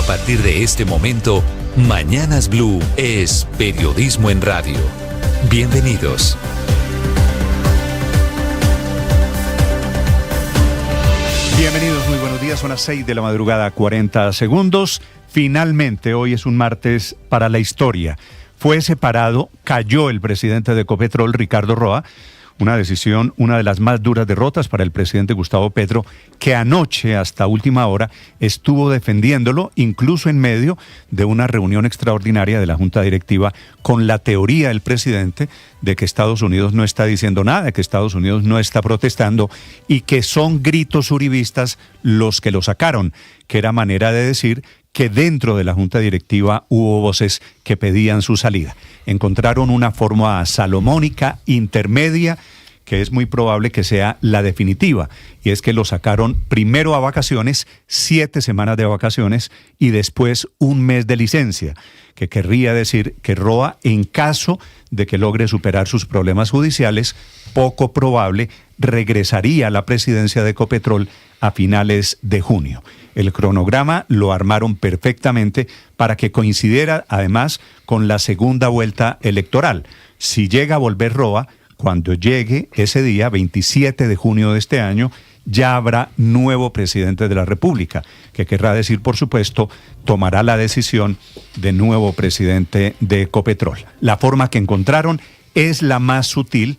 A partir de este momento, Mañanas Blue es periodismo en radio. Bienvenidos. Bienvenidos, muy buenos días. Son las 6 de la madrugada, 40 segundos. Finalmente, hoy es un martes para la historia. Fue separado, cayó el presidente de Ecopetrol, Ricardo Roa. Una decisión, una de las más duras derrotas para el presidente Gustavo Petro, que anoche hasta última hora estuvo defendiéndolo, incluso en medio de una reunión extraordinaria de la Junta Directiva, con la teoría del presidente de que Estados Unidos no está diciendo nada, que Estados Unidos no está protestando y que son gritos uribistas los que lo sacaron, que era manera de decir que dentro de la Junta Directiva hubo voces que pedían su salida. Encontraron una forma salomónica, intermedia, que es muy probable que sea la definitiva, y es que lo sacaron primero a vacaciones, 7 semanas de vacaciones, y después un mes de licencia, que querría decir que Roa, en caso de que logre superar sus problemas judiciales, poco probable, regresaría a la presidencia de Ecopetrol a finales de junio. El cronograma lo armaron perfectamente para que coincidiera además con la segunda vuelta electoral. Si llega a volver Roa, cuando llegue ese día, 27 de junio de este año, ya habrá nuevo presidente de la República, que querrá decir, por supuesto, tomará la decisión de nuevo presidente de Ecopetrol. La forma que encontraron es la más sutil,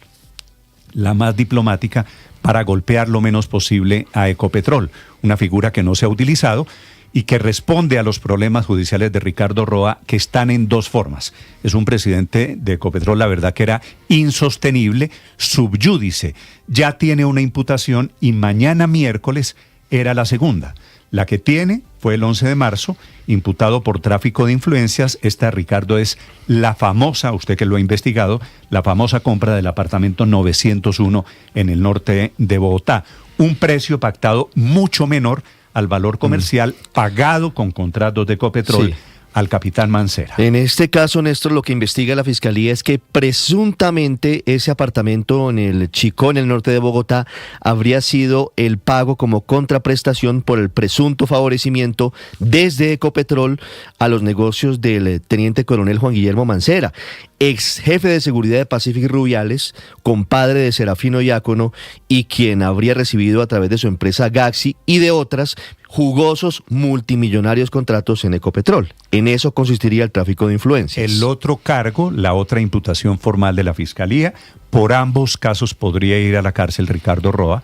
la más diplomática, para golpear lo menos posible a Ecopetrol, una figura que no se ha utilizado y que responde a los problemas judiciales de Ricardo Roa, que están en dos formas. Es un presidente de Ecopetrol, la verdad que era insostenible, subyúdice, ya tiene una imputación y mañana miércoles era la segunda. La que tiene fue el 11 de marzo, imputado por tráfico de influencias. Esta, Ricardo, es la famosa, usted que lo ha investigado, la famosa compra del apartamento 901 en el norte de Bogotá. Un precio pactado mucho menor al valor comercial pagado con contratos de Ecopetrol. Sí. Al capitán Mancera. En este caso, Néstor, lo que investiga la Fiscalía es que presuntamente ese apartamento en el Chicó, en el norte de Bogotá, habría sido el pago como contraprestación por el presunto favorecimiento desde Ecopetrol a los negocios del teniente coronel Juan Guillermo Mancera, ex jefe de seguridad de Pacific Rubiales, compadre de Serafino Diácono y quien habría recibido a través de su empresa Gaxi y de otras jugosos multimillonarios contratos en Ecopetrol. En eso consistiría el tráfico de influencias. El otro cargo, la otra imputación formal de la Fiscalía, por ambos casos podría ir a la cárcel Ricardo Roa,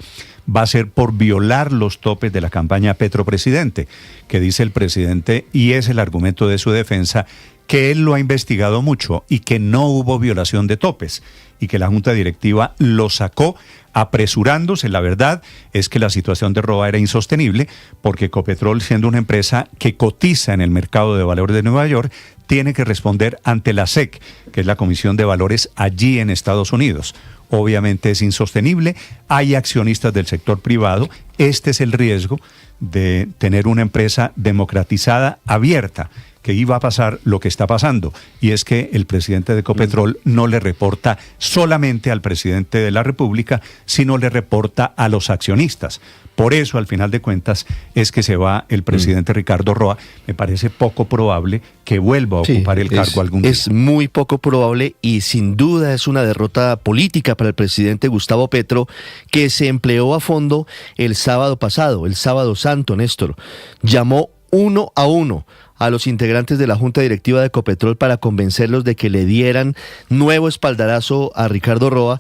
va a ser por violar los topes de la campaña Petro Presidente, que dice el presidente, y es el argumento de su defensa, que él lo ha investigado mucho y que no hubo violación de topes y que la Junta Directiva lo sacó apresurándose. La verdad es que la situación de Roa era insostenible porque Ecopetrol, siendo una empresa que cotiza en el mercado de valores de Nueva York, tiene que responder ante la SEC, que es la Comisión de Valores allí en Estados Unidos. Obviamente es insostenible, hay accionistas del sector privado, este es el riesgo de tener una empresa democratizada, abierta, que iba a pasar lo que está pasando, y es que el presidente de Ecopetrol no le reporta solamente al presidente de la República, sino le reporta a los accionistas. Por eso, al final de cuentas, es que se va el presidente Ricardo Roa. Me parece poco probable que vuelva a ocupar el cargo algún día. Es muy poco probable y sin duda es una derrota política para el presidente Gustavo Petro, que se empleó a fondo el sábado pasado, el sábado santo, Néstor. Llamó uno a uno a los integrantes de la Junta Directiva de Ecopetrol para convencerlos de que le dieran nuevo espaldarazo a Ricardo Roa,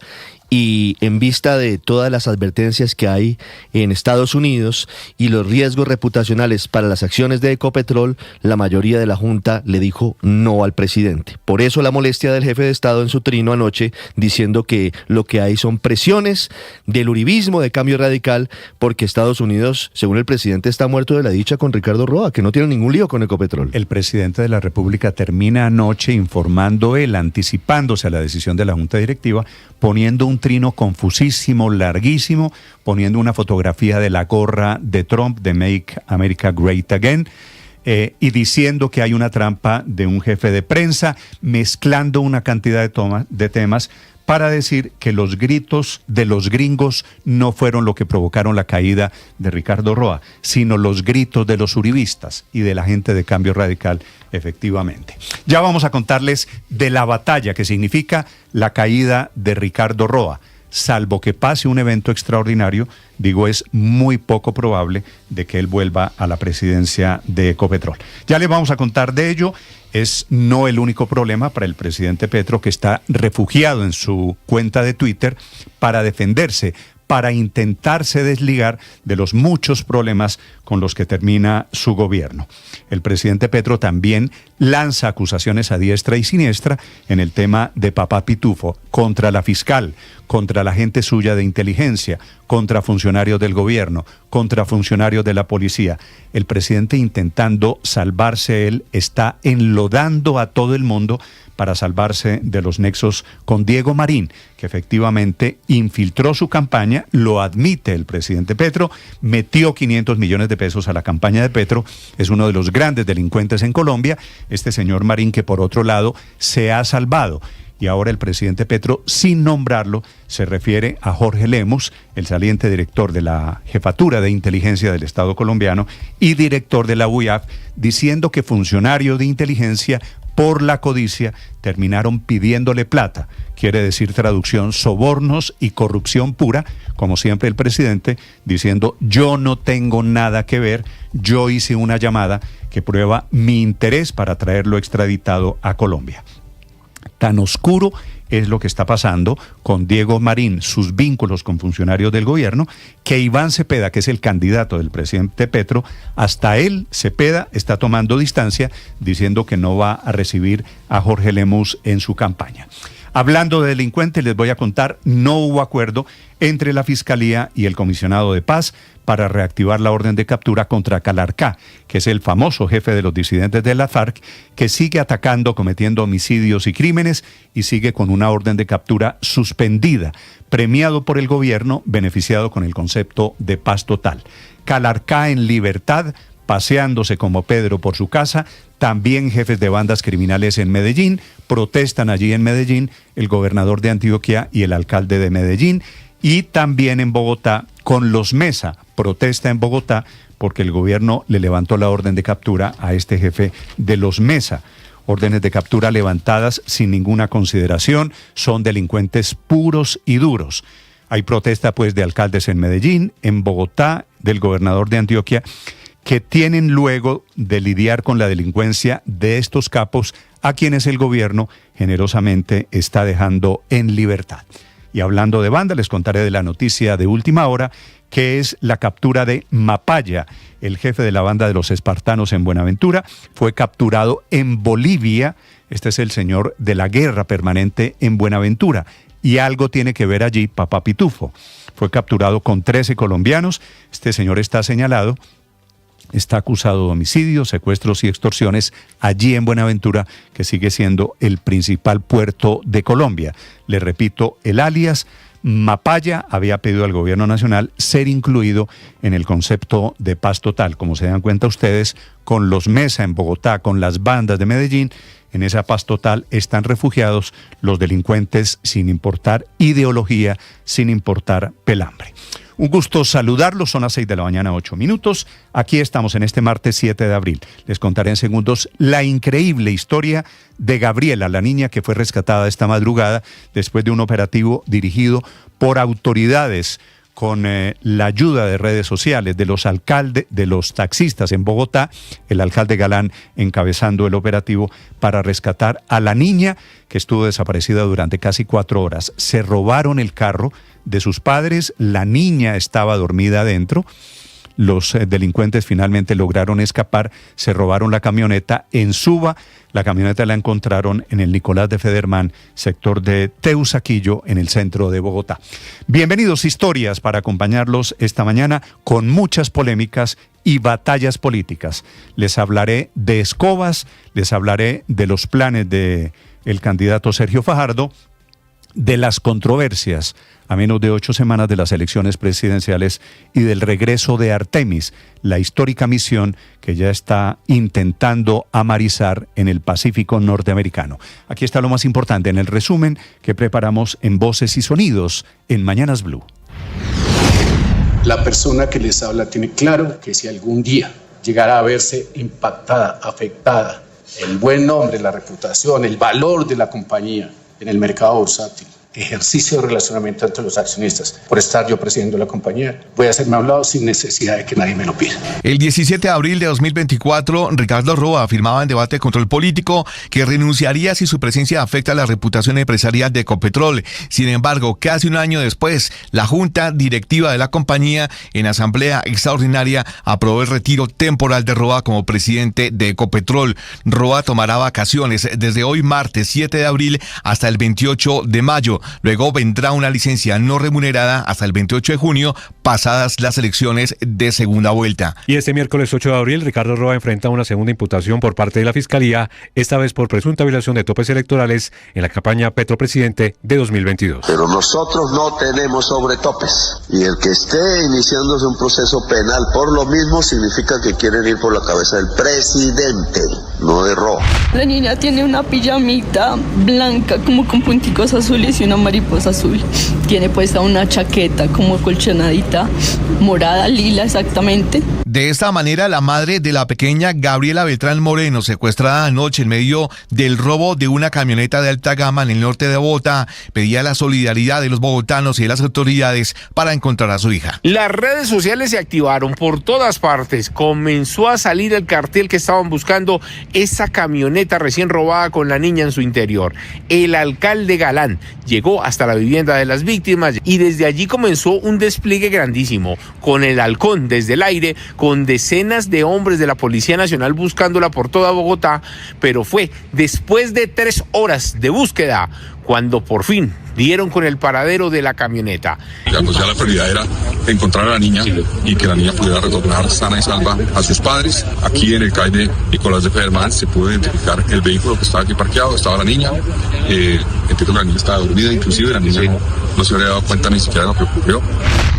y en vista de todas las advertencias que hay en Estados Unidos y los riesgos reputacionales para las acciones de Ecopetrol, la mayoría de la Junta le dijo no al presidente. Por eso la molestia del jefe de Estado en su trino anoche, diciendo que lo que hay son presiones del uribismo, de cambio radical, porque Estados Unidos, según el presidente, está muerto de la dicha con Ricardo Roa, que no tiene ningún lío con Ecopetrol. El presidente de la República termina anoche informando él, anticipándose a la decisión de la Junta Directiva, poniendo un trino confusísimo, larguísimo, poniendo una fotografía de la gorra de Trump, de Make America Great Again, y diciendo que hay una trampa de un jefe de prensa, mezclando una cantidad de temas para decir que los gritos de los gringos no fueron lo que provocaron la caída de Ricardo Roa, sino los gritos de los uribistas y de la gente de Cambio Radical, efectivamente. Ya vamos a contarles de la batalla que significa la caída de Ricardo Roa. Salvo que pase un evento extraordinario, digo, es muy poco probable de que él vuelva a la presidencia de Ecopetrol. Ya les vamos a contar de ello. Es no el único problema para el presidente Petro, que está refugiado en su cuenta de Twitter para defenderse, para intentarse desligar de los muchos problemas con los que termina su gobierno. El presidente Petro también lanza acusaciones a diestra y siniestra en el tema de Papá Pitufo, contra la fiscal, contra la gente suya de inteligencia, contra funcionarios del gobierno, contra funcionarios de la policía. El presidente, intentando salvarse él, está enlodando a todo el mundo para salvarse de los nexos con Diego Marín, que efectivamente infiltró su campaña, lo admite el presidente Petro, metió 500 millones de pesos a la campaña de Petro, es uno de los grandes delincuentes en Colombia, este señor Marín, que por otro lado se ha salvado. Y ahora el presidente Petro, sin nombrarlo, se refiere a Jorge Lemus, el saliente director de la Jefatura de Inteligencia del Estado colombiano y director de la UIAF, diciendo que funcionarios de inteligencia, por la codicia, terminaron pidiéndole plata. Quiere decir, traducción, sobornos y corrupción pura, como siempre el presidente, diciendo: yo no tengo nada que ver, yo hice una llamada que prueba mi interés para traerlo extraditado a Colombia. Tan oscuro es lo que está pasando con Diego Marín, sus vínculos con funcionarios del gobierno, que Iván Cepeda, que es el candidato del presidente Petro, hasta él, Cepeda, está tomando distancia, diciendo que no va a recibir a Jorge Lemus en su campaña. Hablando de delincuentes, les voy a contar, no hubo acuerdo entre la Fiscalía y el Comisionado de Paz para reactivar la orden de captura contra Calarcá, que es el famoso jefe de los disidentes de la FARC, que sigue atacando, cometiendo homicidios y crímenes, y sigue con una orden de captura suspendida, premiado por el gobierno, beneficiado con el concepto de paz total. Calarcá en libertad, paseándose como Pedro por su casa. También jefes de bandas criminales en Medellín, protestan allí en Medellín el gobernador de Antioquia y el alcalde de Medellín. Y también en Bogotá, con los Mesa, protesta en Bogotá porque el gobierno le levantó la orden de captura a este jefe de los Mesa. Órdenes de captura levantadas sin ninguna consideración, son delincuentes puros y duros. Hay protesta pues de alcaldes en Medellín, en Bogotá, del gobernador de Antioquia, que tienen luego de lidiar con la delincuencia de estos capos, a quienes el gobierno generosamente está dejando en libertad. Y hablando de banda, les contaré de la noticia de última hora, que es la captura de Mapaya, el jefe de la banda de los espartanos en Buenaventura. Fue capturado en Bolivia. Este es el señor de la guerra permanente en Buenaventura. Y algo tiene que ver allí Papá Pitufo. Fue capturado con 13 colombianos. Este señor está señalado. Está acusado de homicidios, secuestros y extorsiones allí en Buenaventura, que sigue siendo el principal puerto de Colombia. Le repito, el alias Mapaya había pedido al gobierno nacional ser incluido en el concepto de paz total. Como se dan cuenta ustedes, con los Mesa en Bogotá, con las bandas de Medellín, en esa paz total están refugiados los delincuentes sin importar ideología, sin importar pelambre. Un gusto saludarlos, son las 6 de la mañana, 8 minutos. Aquí estamos en este martes 7 de abril. Les contaré en segundos la increíble historia de Gabriela, la niña que fue rescatada esta madrugada después de un operativo dirigido por autoridades con la ayuda de redes sociales, de los alcaldes, de los taxistas en Bogotá, el alcalde Galán encabezando el operativo para rescatar a la niña que estuvo desaparecida durante casi 4 horas. Se robaron el carro de sus padres, la niña estaba dormida adentro. Los delincuentes finalmente lograron escapar, se robaron la camioneta en Suba. La camioneta la encontraron en el Nicolás de Federman, sector de Teusaquillo, en el centro de Bogotá. Bienvenidos, historias para acompañarlos esta mañana con muchas polémicas y batallas políticas. Les hablaré de escobas, les hablaré de los planes del candidato Sergio Fajardo, de las controversias a menos de 8 semanas de las elecciones presidenciales y del regreso de Artemis, la histórica misión que ya está intentando amarizar en el Pacífico norteamericano. Aquí está lo más importante en el resumen que preparamos en Voces y Sonidos en Mañanas Blue. La persona que les habla tiene claro que si algún día llegara a verse impactada, afectada, el buen nombre, la reputación, el valor de la compañía en el mercado bursátil, ejercicio de relacionamiento entre los accionistas, por estar yo presidiendo la compañía, voy a hacerme a un lado sin necesidad de que nadie me lo pida. El 17 de abril de 2024, Ricardo Roa afirmaba en debate de control político que renunciaría si su presencia afecta a la reputación empresarial de Ecopetrol. Sin embargo, casi un año después, la junta directiva de la compañía, en asamblea extraordinaria, aprobó el retiro temporal de Roa como presidente de Ecopetrol. Roa tomará vacaciones desde hoy martes 7 de abril hasta el 28 de mayo. Luego vendrá una licencia no remunerada hasta el 28 de junio, pasadas las elecciones de segunda vuelta. Y este miércoles 8 de abril, Ricardo Roa enfrenta una segunda imputación por parte de la Fiscalía, esta vez por presunta violación de topes electorales en la campaña Petro Presidente de 2022. Pero nosotros no tenemos sobretopes. Y el que esté iniciándose un proceso penal por lo mismo significa que quieren ir por la cabeza del presidente, no de Roa. La niña tiene una pijamita blanca como con punticos azules y una mariposa azul. Tiene puesta una chaqueta como colchonadita, morada, lila exactamente. De esta manera, la madre de la pequeña Gabriela Beltrán Moreno, secuestrada anoche en medio del robo de una camioneta de alta gama en el norte de Bogotá, pedía la solidaridad de los bogotanos y de las autoridades para encontrar a su hija. Las redes sociales se activaron por todas partes. Comenzó a salir el cartel que estaban buscando esa camioneta recién robada con la niña en su interior. El alcalde Galán llegó hasta la vivienda de las víctimas y desde allí comenzó un despliegue grandísimo, con el halcón desde el aire, con decenas de hombres de la Policía Nacional buscándola por toda Bogotá, pero fue después de 3 horas de búsqueda cuando por fin dieron con el paradero de la camioneta. Ya la prioridad era encontrar a la niña y que la niña pudiera retornar sana y salva a sus padres. Aquí en el CAI de Nicolás de Federman se pudo identificar el vehículo que estaba aquí parqueado, estaba la niña. Entiendo que la niña estaba dormida, inclusive la niña no se habría dado cuenta ni siquiera de lo que ocurrió.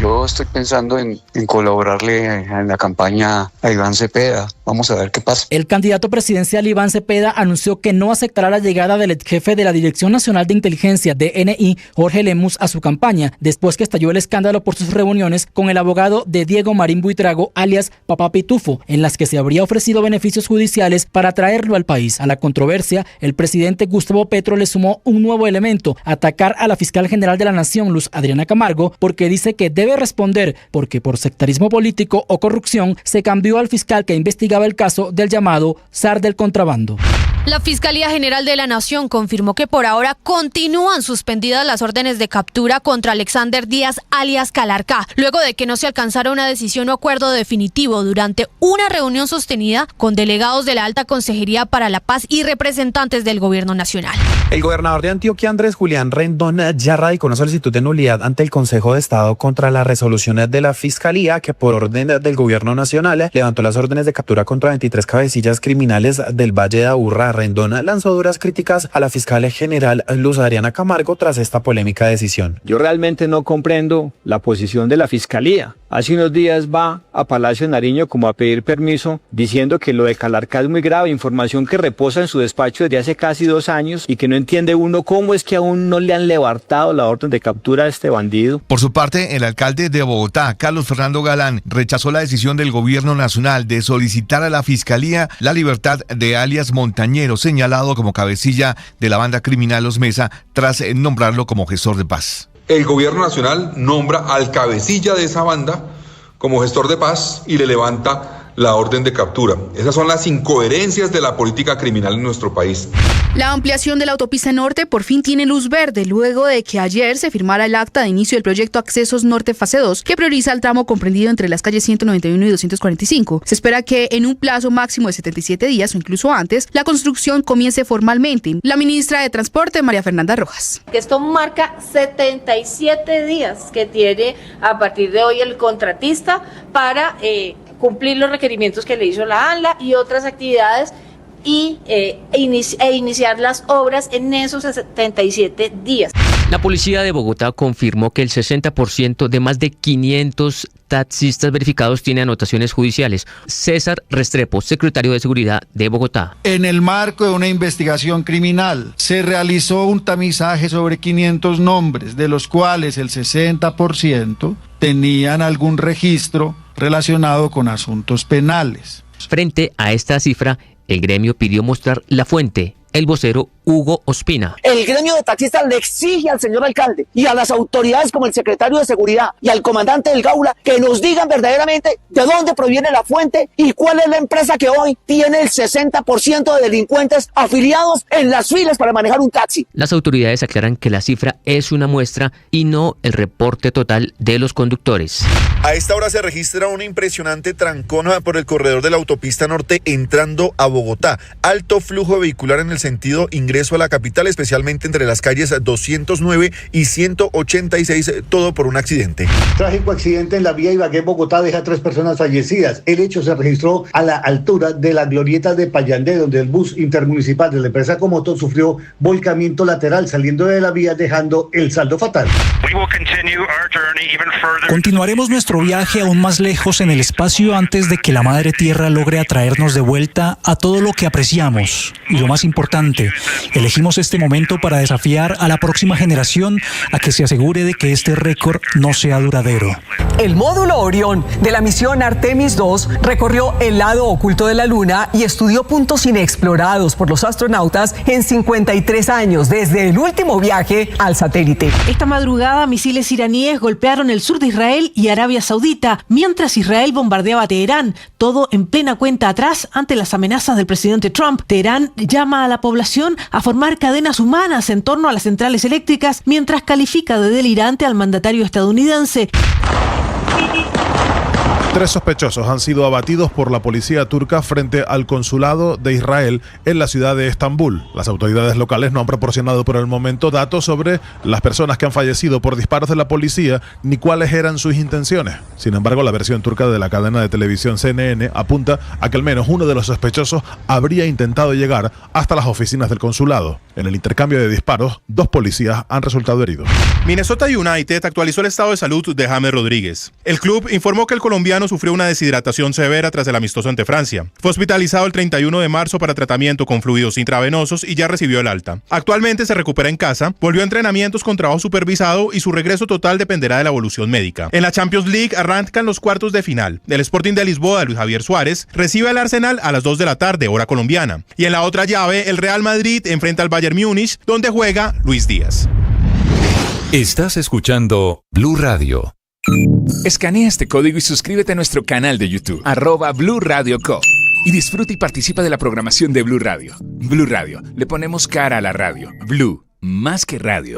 Yo estoy pensando en colaborarle en la campaña a Iván Cepeda. Vamos a ver qué pasa. El candidato presidencial Iván Cepeda anunció que no aceptará la llegada del jefe de la Dirección Nacional de Inteligencia, DNI, Jorge Lemus, a su campaña, después que estalló el escándalo por sus reuniones con el abogado de Diego Marín Buitrago, alias Papá Pitufo, en las que se habría ofrecido beneficios judiciales para traerlo al país. A la controversia, el presidente Gustavo Petro le sumó un nuevo elemento: atacar a la fiscal general de la Nación, Luz Adriana Camargo, porque dice que debe responder porque por sectarismo político o corrupción se cambió al fiscal que investigaba el caso del llamado zar del contrabando. La Fiscalía General de la Nación confirmó que por ahora continúan suspendidas las órdenes de captura contra Alexander Díaz, alias Calarcá, luego de que no se alcanzara una decisión o acuerdo definitivo durante una reunión sostenida con delegados de la Alta Consejería para la Paz y representantes del Gobierno Nacional. El gobernador de Antioquia, Andrés Julián Rendón, ya radicó una solicitud de nulidad ante el Consejo de Estado contra las resoluciones de la Fiscalía, que por orden del Gobierno Nacional levantó las órdenes de captura contra 23 cabecillas criminales del Valle de Aburrá. Rendón lanzó duras críticas a la fiscal general Luz Adriana Camargo tras esta polémica decisión. Yo realmente no comprendo la posición de la Fiscalía. Hace unos días va a Palacio de Nariño como a pedir permiso, diciendo que lo de Calarcá es muy grave, información que reposa en su despacho desde hace casi 2 años y que no entiende uno cómo es que aún no le han levantado la orden de captura a este bandido. Por su parte, el alcalde de Bogotá, Carlos Fernando Galán, rechazó la decisión del Gobierno Nacional de solicitar a la Fiscalía la libertad de alias Montañero, señalado como cabecilla de la banda criminal Los Mesa, tras nombrarlo como gestor de paz. El Gobierno Nacional nombra al cabecilla de esa banda como gestor de paz y le levanta la orden de captura. Esas son las incoherencias de la política criminal en nuestro país. La ampliación de la autopista norte por fin tiene luz verde, luego de que ayer se firmara el acta de inicio del proyecto Accesos Norte Fase 2, que prioriza el tramo comprendido entre las calles 191 y 245. Se espera que en un plazo máximo de 77 días o incluso antes, la construcción comience formalmente. La ministra de Transporte, María Fernanda Rojas. Esto marca 77 días que tiene a partir de hoy el contratista para cumplir los requerimientos que le hizo la ANLA y otras actividades e iniciar las obras en esos 77 días. La policía de Bogotá confirmó que el 60% de más de 500 taxistas verificados tiene anotaciones judiciales. César Restrepo, secretario de Seguridad de Bogotá. En el marco de una investigación criminal, se realizó un tamizaje sobre 500 nombres, de los cuales el 60% tenían algún registro relacionado con asuntos penales. Frente a esta cifra, el gremio pidió mostrar la fuente. El vocero Hugo Ospina. El gremio de taxistas le exige al señor alcalde y a las autoridades como el secretario de Seguridad y al comandante del Gaula que nos digan verdaderamente de dónde proviene la fuente y cuál es la empresa que hoy tiene el 60% de delincuentes afiliados en las filas para manejar un taxi. Las autoridades aclaran que la cifra es una muestra y no el reporte total de los conductores. A esta hora se registra una impresionante trancona por el corredor de la autopista norte entrando a Bogotá. Alto flujo vehicular en el sentido ingreso a la capital, especialmente entre las calles 209 y 186, todo por un accidente. Trágico accidente en la vía Ibagué-Bogotá deja 3 personas fallecidas. El hecho se registró a la altura de la glorieta de Payandé, donde el bus intermunicipal de la empresa Comoto sufrió volcamiento lateral, saliendo de la vía, dejando el saldo fatal. Continuaremos nuestro viaje aún más lejos en el espacio antes de que la Madre Tierra logre atraernos de vuelta a todo lo que apreciamos. Y lo más importante, elegimos este momento para desafiar a la próxima generación a que se asegure de que este récord no sea duradero. El módulo Orión de la misión Artemis II recorrió el lado oculto de la Luna y estudió puntos inexplorados por los astronautas en 53 años, desde el último viaje al satélite. Esta madrugada, misiles iraníes golpearon el sur de Israel y Arabia Saudita, mientras Israel bombardeaba Teherán, todo en plena cuenta atrás ante las amenazas del presidente Trump. Teherán llama a la población a formar cadenas humanas en torno a las centrales eléctricas, mientras califica de delirante al mandatario estadounidense. 3 sospechosos han sido abatidos por la policía turca frente al consulado de Israel en la ciudad de Estambul. Las autoridades locales no han proporcionado por el momento datos sobre las personas que han fallecido por disparos de la policía ni cuáles eran sus intenciones. Sin embargo, la versión turca de la cadena de televisión CNN apunta a que al menos uno de los sospechosos habría intentado llegar hasta las oficinas del consulado. En el intercambio de disparos, 2 policías han resultado heridos. Minnesota United actualizó el estado de salud de James Rodríguez. El club informó que el colombiano sufrió una deshidratación severa tras el amistoso ante Francia. Fue hospitalizado el 31 de marzo para tratamiento con fluidos intravenosos y ya recibió el alta. Actualmente se recupera en casa, volvió a entrenamientos con trabajo supervisado y su regreso total dependerá de la evolución médica. En la Champions League arrancan los cuartos de final. El Sporting de Lisboa de Luis Javier Suárez recibe al Arsenal a las 2 de la tarde, hora colombiana. Y en la otra llave, el Real Madrid enfrenta al Bayern Múnich, donde juega Luis Díaz. Estás escuchando Blue Radio. Escanea este código y suscríbete a nuestro canal de YouTube, @Blue Radio Co. Y disfruta y participa de la programación de Blue Radio. Blue Radio, le ponemos cara a la radio. Blue, más que radio.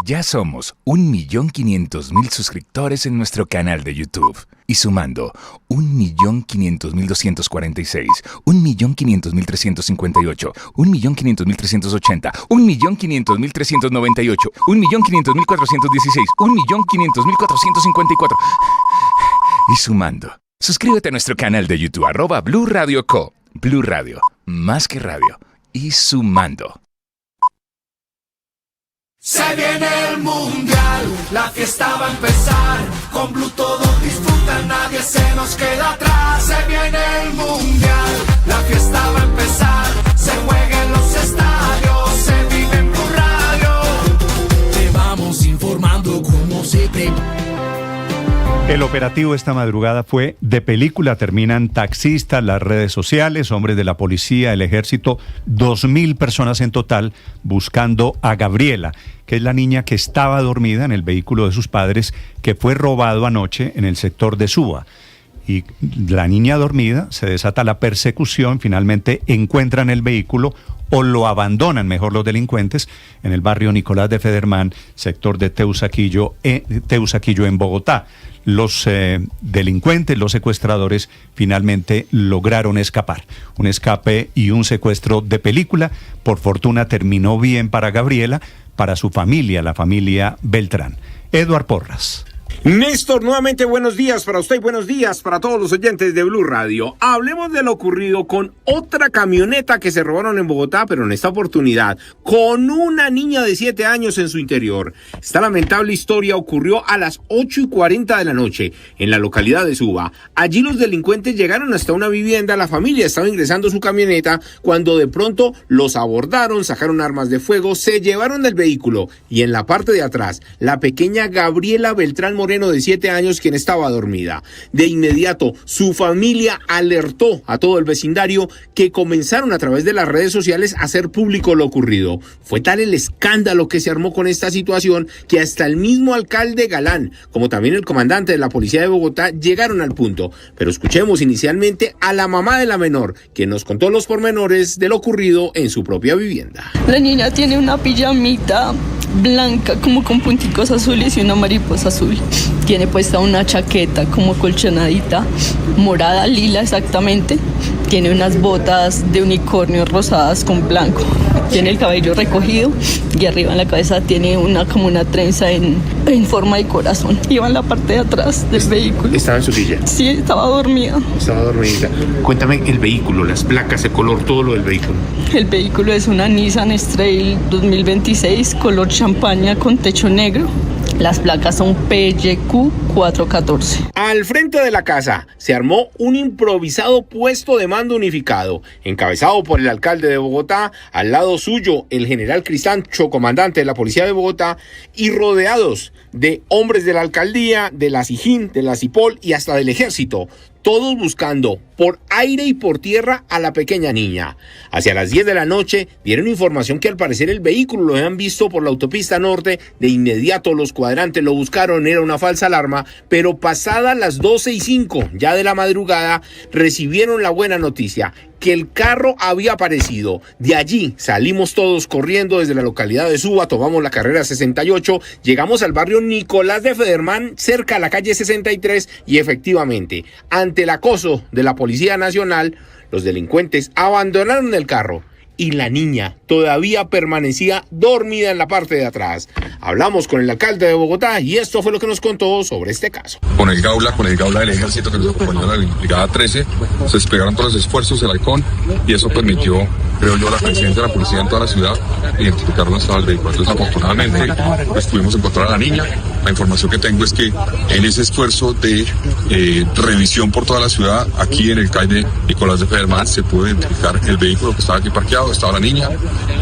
Ya somos 1.500.000 suscriptores en nuestro canal de YouTube. Y sumando 1.500.246, 1.500.358, 1.500.380, 1.500.398, 1.500.416, 1.500.454. Y sumando. Suscríbete a nuestro canal de YouTube, @Blue Radio Co. Blue Radio, más que radio. Y sumando. Se viene el mundial, la fiesta va a empezar. Con Blue todos disfrutan, nadie se nos queda atrás. Se viene el mundial, la fiesta va a empezar. Se juega en los estadios, se vive en Blue Radio. Te vamos informando cómo se prepara. El operativo esta madrugada fue de película. Terminan taxistas, las redes sociales, hombres de la policía, el ejército, 2.000 personas en total buscando a Gabriela, que es la niña que estaba dormida en el vehículo de sus padres, que fue robado anoche en el sector de Suba. Y la niña dormida, se desata la persecución, finalmente encuentran el vehículo o lo abandonan, mejor los delincuentes, en el barrio Nicolás de Federman, sector de Teusaquillo en Bogotá. Los delincuentes, los secuestradores, finalmente lograron escapar. Un escape y un secuestro de película. Por fortuna terminó bien para Gabriela, para su familia, la familia Beltrán. Eduard Porras. Néstor, nuevamente buenos días para usted y buenos días para todos los oyentes de Blue Radio. Hablemos de lo ocurrido con otra camioneta que se robaron en Bogotá, pero en esta oportunidad con una niña de 7 años en su interior. Esta lamentable historia ocurrió a las 8:40 de la noche en la localidad de Suba. Allí los delincuentes llegaron hasta una vivienda, la familia estaba ingresando su camioneta cuando de pronto los abordaron, sacaron armas de fuego, se llevaron el vehículo y en la parte de atrás la pequeña Gabriela Beltrán Moreno de 7 años, quien estaba dormida. De inmediato, su familia alertó a todo el vecindario, que comenzaron a través de las redes sociales a hacer público lo ocurrido. Fue tal el escándalo que se armó con esta situación que hasta el mismo alcalde Galán, como también el comandante de la policía de Bogotá, llegaron al punto. Pero escuchemos inicialmente a la mamá de la menor, que nos contó los pormenores de lo ocurrido en su propia vivienda. La niña tiene una pijamita blanca como con punticos azules y una mariposa azul. Tiene puesta una chaqueta como colchonadita, morada, lila exactamente. Tiene unas botas de unicornio rosadas con blanco. Tiene el cabello recogido y arriba en la cabeza tiene como una trenza en forma de corazón. Iba en la parte de atrás del vehículo. ¿Estaba en su silla? Sí, estaba dormida. Estaba dormida. Cuéntame el vehículo, las placas, el color, todo lo del vehículo. El vehículo es una Nissan S-Trail 2026, color champaña con techo negro. Las placas son PYQ 414. Al frente de la casa se armó un improvisado puesto de mando unificado, encabezado por el alcalde de Bogotá, al lado suyo el general Cristancho, comandante de la policía de Bogotá, y rodeados de hombres de la alcaldía, de la SIJIN, de la CIPOL y hasta del ejército, todos buscando por aire y por tierra a la pequeña niña. Hacia las 10 de la noche dieron información que al parecer el vehículo lo habían visto por la autopista norte. De inmediato los cuadrantes lo buscaron, era una falsa alarma, pero pasadas las 12:05 ya de la madrugada recibieron la buena noticia, que el carro había aparecido. De allí salimos todos corriendo desde la localidad de Suba, tomamos la carrera 68, llegamos al barrio Nicolás de Federman, cerca a la calle 63, y efectivamente, ante el acoso de la Policía Nacional, los delincuentes abandonaron el carro y la niña todavía permanecía dormida en la parte de atrás. Hablamos con el alcalde de Bogotá y esto fue lo que nos contó sobre este caso. Con el Gaula del ejército que nos acompañó en la brigada 13, se desplegaron todos los esfuerzos, el halcón, y eso permitió, creo yo, la presencia de la policía en toda la ciudad, identificar dónde estaba el vehículo. Entonces, afortunadamente, pues pudimos encontrar a la niña. La información que tengo es que en ese esfuerzo de revisión por toda la ciudad, aquí en el CAI de Nicolás de Federman, se pudo identificar el vehículo que estaba aquí parqueado, estaba la niña.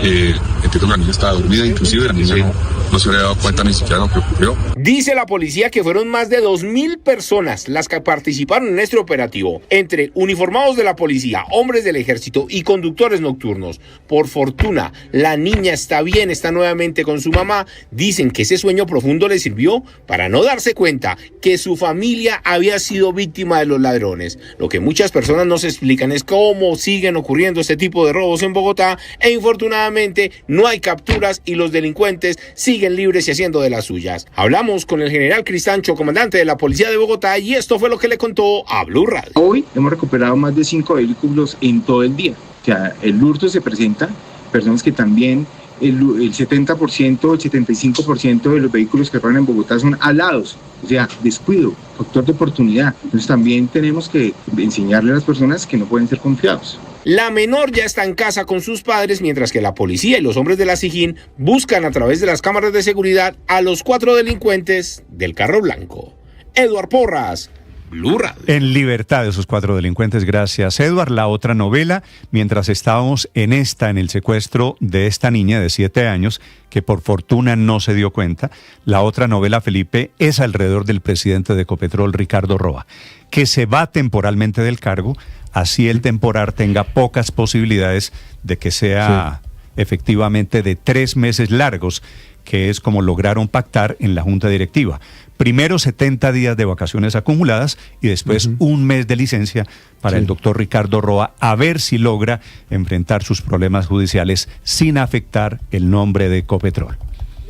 Entiendo que la niña estaba dormida, inclusive la niña no se había dado cuenta ni siquiera de lo que ocurrió. Dice la policía que fueron más de 2.000 personas las que participaron en este operativo, entre uniformados de la policía, hombres del ejército y conductores nocturnos. Por fortuna, la niña está bien, está nuevamente con su mamá. Dicen que ese sueño profundo le sirvió para no darse cuenta que su familia había sido víctima de los ladrones. Lo que muchas personas no se explican es cómo siguen ocurriendo este tipo de robos en Bogotá, e infortunadamente no hay capturas y los delincuentes siguen libres y haciendo de las suyas. Hablamos con el general Cristancho, comandante de la policía de Bogotá, y esto fue lo que le contó a Blue Radio. Hoy hemos recuperado más de 5 vehículos en todo el día. O sea, el hurto se presenta, personas que también el 70%, el 75% de los vehículos que roban en Bogotá son alados, o sea, descuido, factor de oportunidad. Entonces también tenemos que enseñarle a las personas que no pueden ser confiados. La menor ya está en casa con sus padres, mientras que la policía y los hombres de la SIJIN buscan a través de las cámaras de seguridad a los 4 delincuentes del carro blanco. Eduard Porras, Blue Radio. En libertad esos 4 delincuentes, gracias Eduard. La otra novela, mientras estábamos en el secuestro de esta niña de 7 años, que por fortuna no se dio cuenta, la otra novela, Felipe, es alrededor del presidente de Ecopetrol, Ricardo Roa, que se va temporalmente del cargo, así el temporar tenga pocas posibilidades de que sea efectivamente de 3 meses largos, que es como lograron pactar en la Junta Directiva. Primero 70 días de vacaciones acumuladas y después un mes de licencia para el doctor Ricardo Roa, a ver si logra enfrentar sus problemas judiciales sin afectar el nombre de Ecopetrol.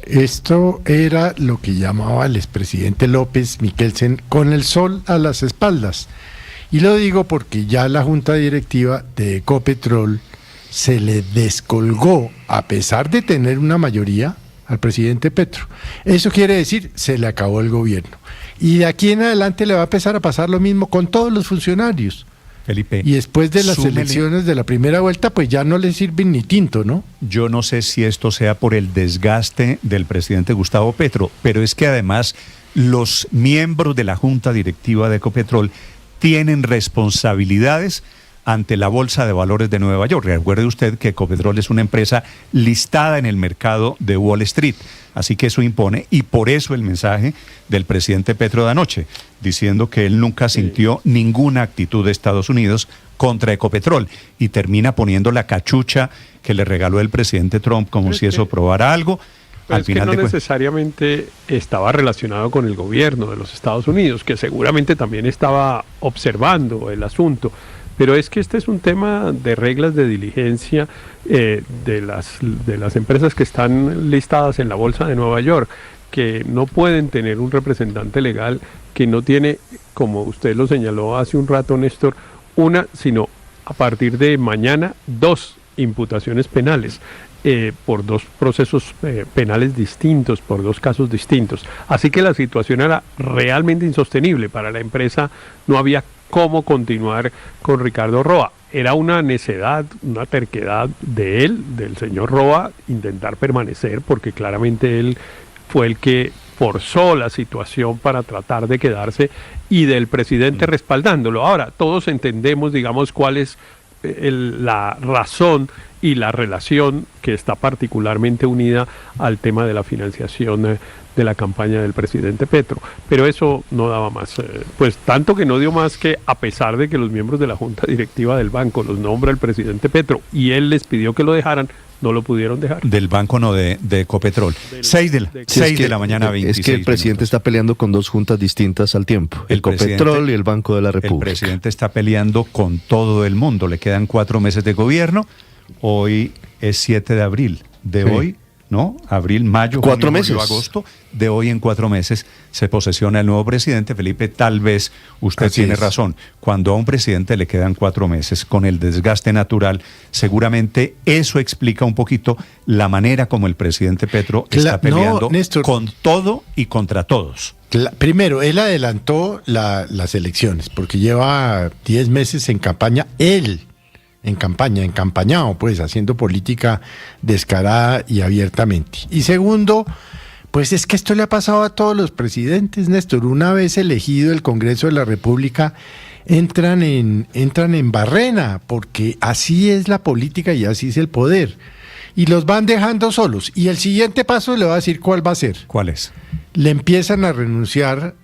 Esto era lo que llamaba el expresidente López Mikkelsen con el sol a las espaldas. Y lo digo porque ya la Junta Directiva de Ecopetrol se le descolgó, a pesar de tener una mayoría, al presidente Petro. Eso quiere decir, se le acabó el gobierno. Y de aquí en adelante le va a empezar a pasar lo mismo con todos los funcionarios. Felipe. Y después de las súmele. elecciones de la primera vuelta, pues ya no le sirven ni tinto, ¿no? Yo no sé si esto sea por el desgaste del presidente Gustavo Petro, pero es que además los miembros de la Junta Directiva de Ecopetrol tienen responsabilidades ante la Bolsa de Valores de Nueva York. Recuerde usted que Ecopetrol es una empresa listada en el mercado de Wall Street, así que eso impone, y por eso el mensaje del presidente Petro de anoche, diciendo que él nunca sintió ninguna actitud de Estados Unidos contra Ecopetrol, y termina poniendo la cachucha que le regaló el presidente Trump como si eso probara algo. Al final que no necesariamente estaba relacionado con el gobierno de los Estados Unidos, que seguramente también estaba observando el asunto. Pero es que este es un tema de reglas de diligencia de las empresas que están listadas en la Bolsa de Nueva York, que no pueden tener un representante legal que no tiene, como usted lo señaló hace un rato, Néstor, una, sino a partir de mañana 2 imputaciones penales. Por 2 procesos penales distintos, por 2 casos distintos. Así que la situación era realmente insostenible para la empresa, no había cómo continuar con Ricardo Roa. Era una necedad, una terquedad de él, del señor Roa, intentar permanecer, porque claramente él fue el que forzó la situación para tratar de quedarse, y del presidente respaldándolo. Ahora, todos entendemos, digamos, cuál es la razón y la relación que está particularmente unida al tema de la financiación de la campaña del presidente Petro, pero eso no daba más, pues tanto que no dio más que, a pesar de que los miembros de la junta directiva del banco los nombra el presidente Petro y él les pidió que lo dejaran, no lo pudieron dejar. Del banco, no, de Ecopetrol. 6 de la mañana, 26 Es que el presidente minutos. está peleando con 2 juntas distintas al tiempo, el Ecopetrol y el Banco de la República. El presidente está peleando con todo el mundo, le quedan 4 meses de gobierno, hoy es 7 de abril, de hoy, ¿no? Abril, mayo, 4 junio, meses. julio, agosto, de hoy en 4 meses se posesiona el nuevo presidente. Felipe, tal vez usted Así tiene es. razón, cuando a un presidente le quedan 4 meses con el desgaste natural, seguramente eso explica un poquito la manera como el presidente Petro está peleando Néstor, con todo y contra todos. Primero, él adelantó las elecciones, porque lleva 10 meses en campaña, encampañado, pues, haciendo política descarada y abiertamente. Y segundo, pues es que esto le ha pasado a todos los presidentes, Néstor. Una vez elegido el Congreso de la República, entran en barrena, porque así es la política y así es el poder. Y los van dejando solos. Y el siguiente paso le voy a decir cuál va a ser. ¿Cuál es? Le empiezan a renunciar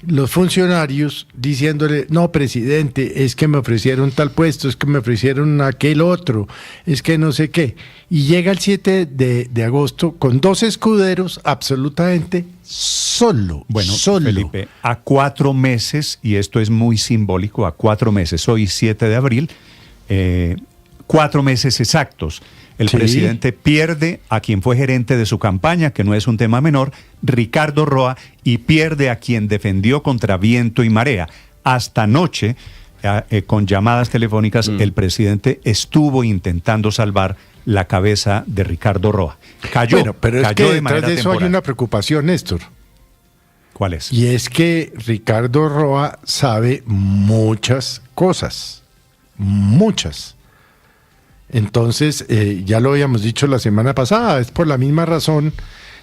los funcionarios diciéndole, no, presidente, es que me ofrecieron tal puesto, es que me ofrecieron aquel otro, es que no sé qué. Y llega el 7 de agosto con 2 escuderos absolutamente solo. Bueno, solo. Felipe, a 4 meses, y esto es muy simbólico, a 4 meses, hoy 7 de abril, 4 meses exactos. El presidente pierde a quien fue gerente de su campaña, que no es un tema menor, Ricardo Roa, y pierde a quien defendió contra viento y marea. Hasta anoche, con llamadas telefónicas, el presidente estuvo intentando salvar la cabeza de Ricardo Roa. Cayó, bueno, pero es que de detrás manera de eso temporal. hay una preocupación, Néstor. ¿Cuál es? Y es que Ricardo Roa sabe muchas cosas, muchas. Entonces, ya lo habíamos dicho la semana pasada, es por la misma razón,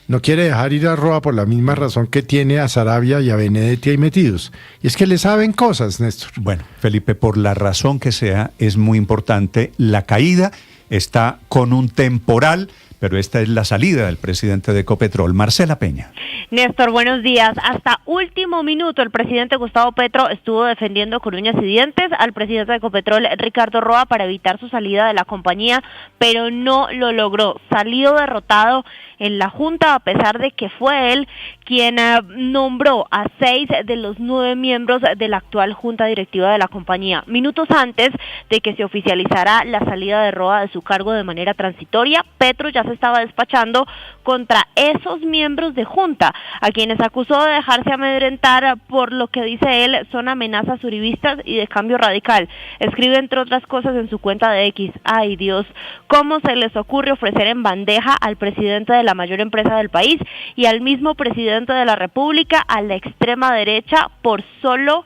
no quiere dejar ir a Roa por la misma razón que tiene a Sarabia y a Benedetti ahí metidos. Y es que le saben cosas, Néstor. Bueno, Felipe, por la razón que sea, es muy importante. La caída está con un temporal, pero esta es la salida del presidente de Ecopetrol, Marcela Peña. Néstor, buenos días. Hasta último minuto el presidente Gustavo Petro estuvo defendiendo con uñas y dientes al presidente de Ecopetrol, Ricardo Roa, para evitar su salida de la compañía, pero no lo logró. Salió derrotado en la Junta, a pesar de que fue él quien nombró a 6 de los 9 miembros de la actual Junta Directiva de la compañía, minutos antes de que se oficializara la salida de Roa de su cargo de manera transitoria. Petro ya se estaba despachando contra esos miembros de junta, a quienes acusó de dejarse amedrentar por lo que dice él son amenazas uribistas y de cambio radical. Escribe entre otras cosas en su cuenta de X: ay Dios, ¿cómo se les ocurre ofrecer en bandeja al presidente de la mayor empresa del país y al mismo presidente de la República a la extrema derecha por solo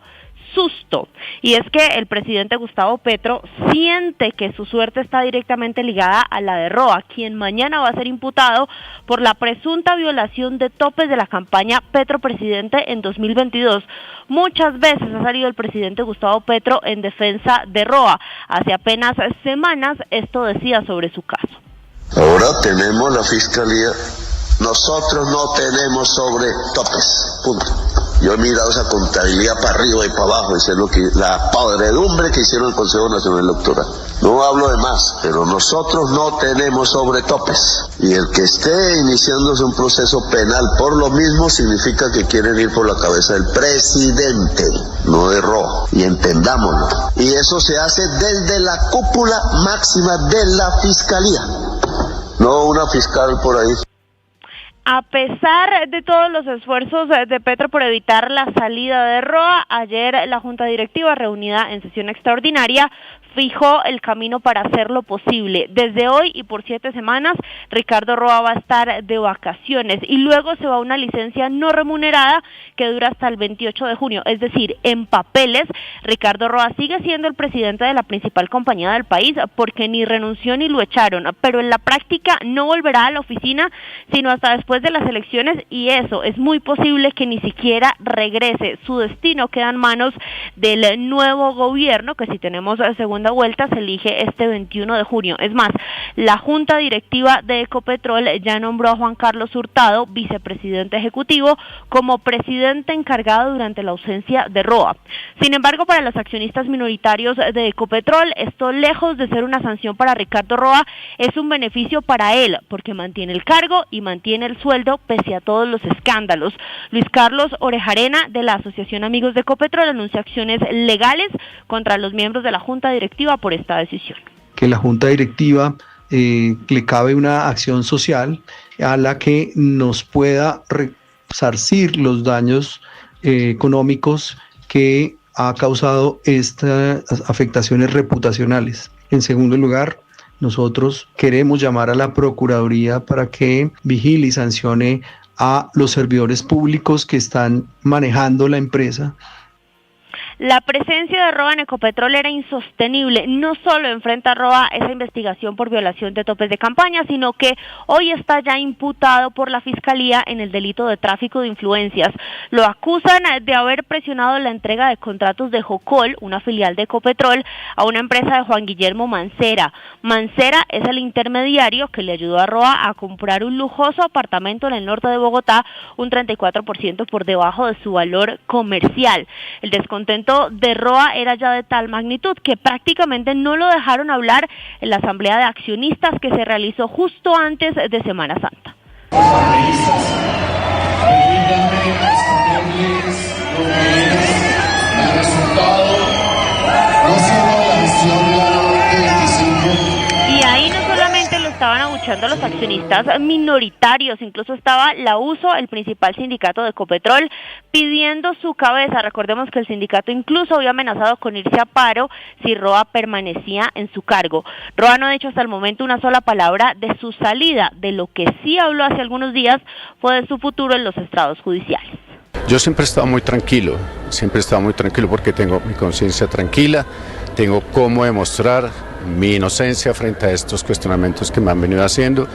susto? Y es que el presidente Gustavo Petro siente que su suerte está directamente ligada a la de Roa, quien mañana va a ser imputado por la presunta violación de topes de la campaña Petro Presidente en 2022. Muchas veces ha salido el presidente Gustavo Petro en defensa de Roa. Hace apenas semanas esto decía sobre su caso. Ahora tenemos la fiscalía. Nosotros no tenemos sobre topes, punto. Yo he mirado esa contabilidad para arriba y para abajo, y sé lo que la podredumbre que hicieron el Consejo Nacional Electoral. No hablo de más, pero nosotros no tenemos sobre topes. Y el que esté iniciándose un proceso penal por lo mismo significa que quieren ir por la cabeza del presidente, no de Roa. Y entendámoslo. Y eso se hace desde la cúpula máxima de la fiscalía, no una fiscal por ahí. A pesar de todos los esfuerzos de Petro por evitar la salida de Roa, ayer la Junta Directiva, reunida en sesión extraordinaria, fijó el camino para hacerlo posible. Desde hoy y por 7 semanas, Ricardo Roa va a estar de vacaciones y luego se va a una licencia no remunerada que dura hasta el 28 de junio. Es decir, en papeles, Ricardo Roa sigue siendo el presidente de la principal compañía del país porque ni renunció ni lo echaron, pero en la práctica no volverá a la oficina sino hasta después de las elecciones, y eso es muy posible que ni siquiera regrese. Su destino queda en manos del nuevo gobierno, que si tenemos segunda vuelta se elige este 21 de junio. Es más, la Junta Directiva de Ecopetrol ya nombró a Juan Carlos Hurtado, vicepresidente ejecutivo, como presidente encargado durante la ausencia de Roa. Sin embargo, para los accionistas minoritarios de Ecopetrol, esto, lejos de ser una sanción para Ricardo Roa, es un beneficio para él, porque mantiene el cargo y mantiene el sueldo pese a todos los escándalos. Luis Carlos Orejarena, de la Asociación Amigos de Ecopetrol, anuncia acciones legales contra los miembros de la Junta Directiva por esta decisión. Que la Junta Directiva le cabe una acción social a la que nos pueda resarcir los daños económicos que ha causado estas afectaciones reputacionales. En segundo lugar, nosotros queremos llamar a la Procuraduría para que vigile y sancione a los servidores públicos que están manejando la empresa. La presencia de Roa en Ecopetrol era insostenible. No solo enfrenta a Roa esa investigación por violación de topes de campaña, sino que hoy está ya imputado por la Fiscalía en el delito de tráfico de influencias. Lo acusan de haber presionado la entrega de contratos de Jocol, una filial de Ecopetrol, a una empresa de Juan Guillermo Mancera. Mancera es el intermediario que le ayudó a Roa a comprar un lujoso apartamento en el norte de Bogotá, un 34% por debajo de su valor comercial. El descontento de Roa era ya de tal magnitud que prácticamente no lo dejaron hablar en la asamblea de accionistas que se realizó justo antes de Semana Santa. Y ahí no solamente lo estaban abucheando a los accionistas minoritarios, incluso estaba la USO, el principal sindicato de Ecopetrol, pidiendo su cabeza. Recordemos que el sindicato incluso había amenazado con irse a paro si Roa permanecía en su cargo. Roa no ha dicho hasta el momento una sola palabra de su salida. De lo que sí habló hace algunos días fue de su futuro en los estrados judiciales. Yo siempre he estado muy tranquilo porque tengo mi conciencia tranquila, tengo cómo demostrar mi inocencia frente a estos cuestionamientos que me han venido haciendo.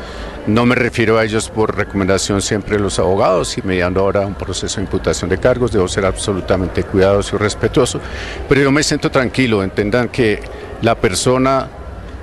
No me refiero a ellos por recomendación siempre de los abogados, y mediando ahora un proceso de imputación de cargos, debo ser absolutamente cuidadoso y respetuoso, pero yo me siento tranquilo. Entendan que la persona,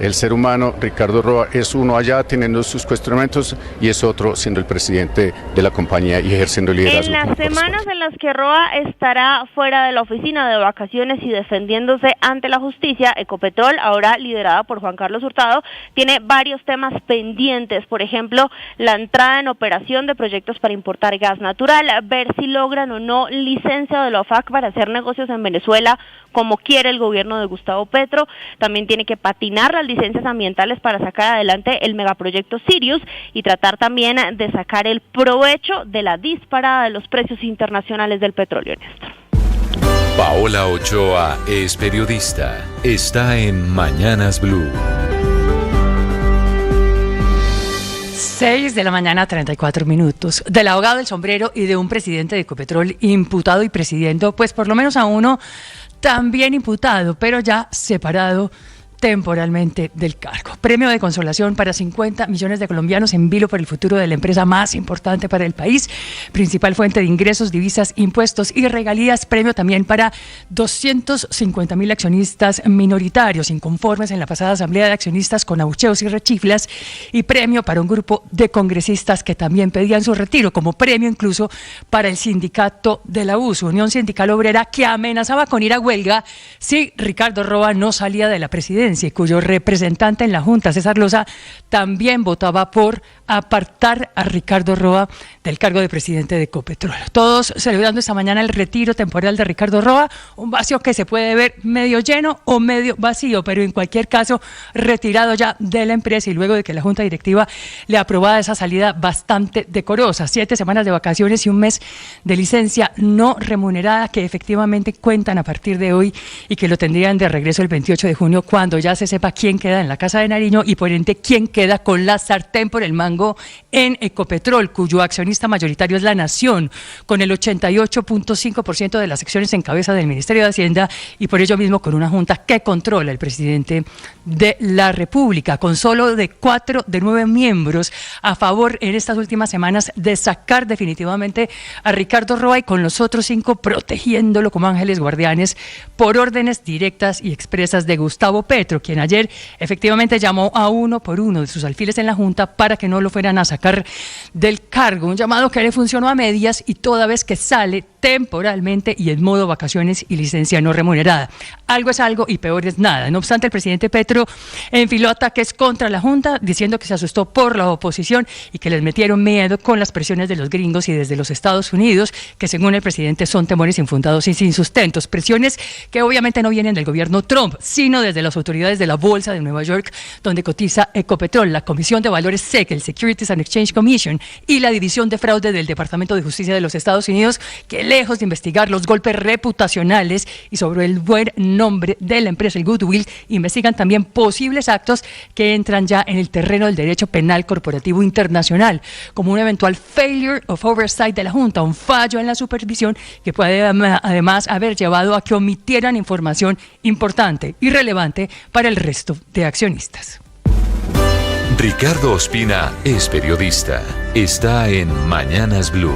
el ser humano, Ricardo Roa, es uno allá teniendo sus cuestionamientos y es otro siendo el presidente de la compañía y ejerciendo liderazgo. En las semanas en las que Roa estará fuera de la oficina de vacaciones y defendiéndose ante la justicia, Ecopetrol, ahora liderada por Juan Carlos Hurtado, tiene varios temas pendientes. Por ejemplo, la entrada en operación de proyectos para importar gas natural, ver si logran o no licencia de la OFAC para hacer negocios en Venezuela como quiere el gobierno de Gustavo Petro. También tiene que patinar las licencias ambientales para sacar adelante el megaproyecto Sirius y tratar también de sacar el provecho de la disparada de los precios internacionales del petróleo, Néstor. Paola Ochoa es periodista. Está en Mañanas Blue. 6 de la mañana, 34 minutos. Del abogado del sombrero y de un presidente de Ecopetrol imputado y presidiendo, pues por lo menos a uno también imputado, pero ya separado temporalmente del cargo. Premio de consolación para 50 millones de colombianos en vilo por el futuro de la empresa más importante para el país, principal fuente de ingresos, divisas, impuestos y regalías. Premio también para 250.000 accionistas minoritarios inconformes en la pasada asamblea de accionistas con abucheos y rechiflas, y premio para un grupo de congresistas que también pedían su retiro, como premio incluso para el sindicato de la USO, Unión Sindical Obrera, que amenazaba con ir a huelga si Ricardo Roa no salía de la presidencia, y cuyo representante en la Junta, César Loza, también votaba por apartar a Ricardo Roa del cargo de presidente de Ecopetrol. Todos celebrando esta mañana el retiro temporal de Ricardo Roa, un vacío que se puede ver medio lleno o medio vacío, pero en cualquier caso retirado ya de la empresa, y luego de que la Junta Directiva le aprobara esa salida bastante decorosa, 7 semanas de vacaciones y un mes de licencia no remunerada que efectivamente cuentan a partir de hoy y que lo tendrían de regreso el 28 de junio cuando ya se sepa quién queda en la Casa de Nariño y por ende quién queda con la sartén por el mango en Ecopetrol, cuyo accionista mayoritario es la Nación, con el 88.5% de las acciones en cabeza del Ministerio de Hacienda, y por ello mismo con una junta que controla el presidente de la República, con solo de 4 de 9 miembros a favor en estas últimas semanas de sacar definitivamente a Ricardo Roa, y con los otros 5 protegiéndolo como ángeles guardianes por órdenes directas y expresas de Gustavo Petro, quien ayer efectivamente llamó a uno por uno de sus alfiles en la Junta para que no lo fueran a sacar del cargo, un llamado que le funcionó a medias y toda vez que sale temporalmente y en modo vacaciones y licencia no remunerada. Algo es algo y peor es nada. No obstante, el presidente Petro enfiló ataques contra la Junta, diciendo que se asustó por la oposición y que les metieron miedo con las presiones de los gringos y desde los Estados Unidos, que según el presidente son temores infundados y sin sustentos. Presiones que obviamente no vienen del gobierno Trump, sino desde las autoridades de la Bolsa de Nueva York, donde cotiza Ecopetrol, la Comisión de Valores SEC, el Securities and Exchange Commission, y la División de Fraude del Departamento de Justicia de los Estados Unidos, que lejos de investigar los golpes reputacionales y sobre el buen nombre de la empresa, el goodwill, investigan también posibles actos que entran ya en el terreno del derecho penal corporativo internacional, como un eventual failure of oversight de la Junta, un fallo en la supervisión que puede además haber llevado a que omitieran información importante y relevante para el resto de accionistas. Ricardo Ospina es periodista. Está en Mañanas Blue.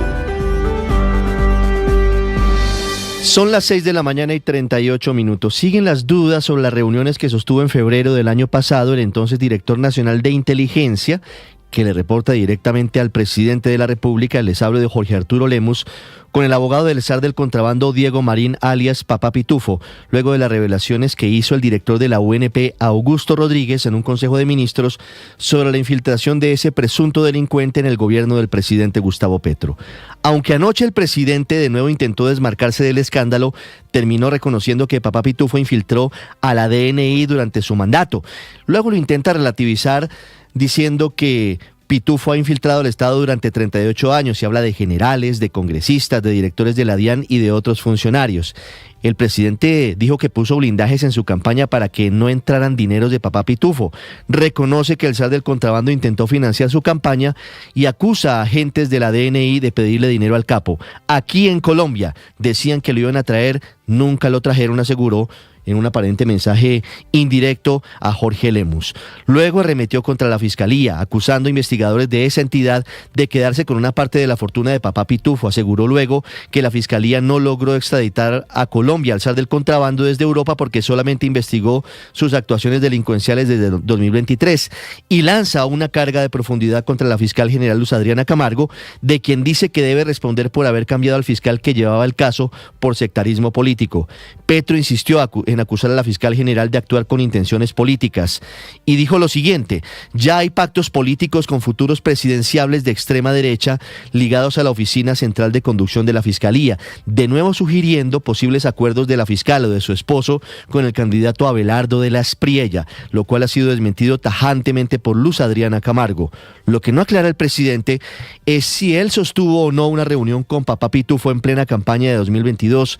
Son las 6 de la mañana y 38 minutos. Siguen las dudas sobre las reuniones que sostuvo en febrero del año pasado el entonces director nacional de inteligencia, que le reporta directamente al presidente de la República. Les hablo de Jorge Arturo Lemus, con el abogado del zar del contrabando Diego Marín, alias Papá Pitufo, luego de las revelaciones que hizo el director de la UNP, Augusto Rodríguez, en un Consejo de Ministros sobre la infiltración de ese presunto delincuente en el gobierno del presidente Gustavo Petro. Aunque anoche el presidente de nuevo intentó desmarcarse del escándalo, terminó reconociendo que Papá Pitufo infiltró a la DNI durante su mandato. Luego lo intenta relativizar diciendo que Pitufo ha infiltrado el Estado durante 38 años y habla de generales, de congresistas, de directores de la DIAN y de otros funcionarios. El presidente dijo que puso blindajes en su campaña para que no entraran dineros de Papá Pitufo. Reconoce que el zar del contrabando intentó financiar su campaña y acusa a agentes de la DNI de pedirle dinero al capo. Aquí en Colombia decían que lo iban a traer, nunca lo trajeron, aseguró en un aparente mensaje indirecto a Jorge Lemus. Luego arremetió contra la Fiscalía, acusando a investigadores de esa entidad de quedarse con una parte de la fortuna de Papá Pitufo. Aseguró luego que la Fiscalía no logró extraditar a Colombia al zar del contrabando desde Europa porque solamente investigó sus actuaciones delincuenciales desde 2023, y lanza una carga de profundidad contra la fiscal general Luz Adriana Camargo, de quien dice que debe responder por haber cambiado al fiscal que llevaba el caso por sectarismo político. Petro insistió en en acusar a la fiscal general de actuar con intenciones políticas. Y dijo lo siguiente: ya hay pactos políticos con futuros presidenciables de extrema derecha ligados a la Oficina Central de Conducción de la Fiscalía, de nuevo sugiriendo posibles acuerdos de la fiscal o de su esposo con el candidato Abelardo de la Espriella, lo cual ha sido desmentido tajantemente por Luz Adriana Camargo. Lo que no aclara el presidente es si él sostuvo o no una reunión con Papá Pitufo en plena campaña de 2022,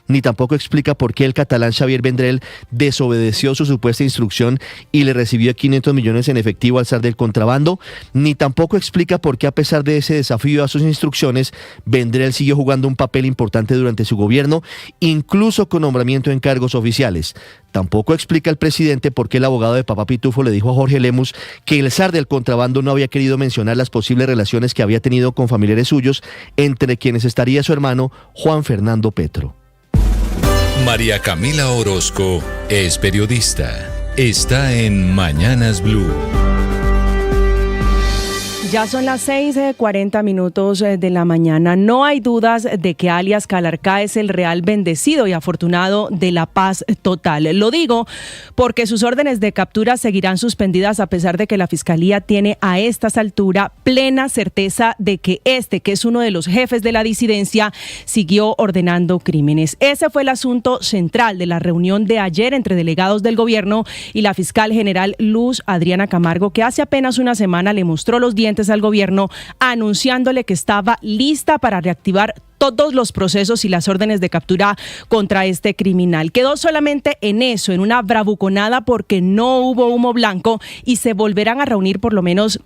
ni tampoco explica por qué el catalán Xavier Vendrell desobedeció su supuesta instrucción y le recibió 500 millones en efectivo al zar del contrabando, ni tampoco explica por qué, a pesar de ese desafío a sus instrucciones, Vendrell siguió jugando un papel importante durante su gobierno, incluso con nombramiento en cargos oficiales. Tampoco explica el presidente por qué el abogado de Papá Pitufo le dijo a Jorge Lemus que el zar del contrabando no había querido mencionar las posibles relaciones que había tenido con familiares suyos, entre quienes estaría su hermano Juan Fernando Petro. María Camila Orozco es periodista. Está en Mañanas Blue. Ya son las 6:40 de la mañana. No hay dudas de que alias Calarcá es el real bendecido y afortunado de la paz total. Lo digo porque sus órdenes de captura seguirán suspendidas a pesar de que la Fiscalía tiene a estas alturas plena certeza de que que es uno de los jefes de la disidencia, siguió ordenando crímenes. Ese fue el asunto central de la reunión de ayer entre delegados del gobierno y la fiscal general Luz Adriana Camargo, que hace apenas una semana le mostró los dientes al gobierno anunciándole que estaba lista para reactivar todos los procesos y las órdenes de captura contra este criminal. Quedó solamente en eso, en una bravuconada, porque no hubo humo blanco y se volverán a reunir por lo menos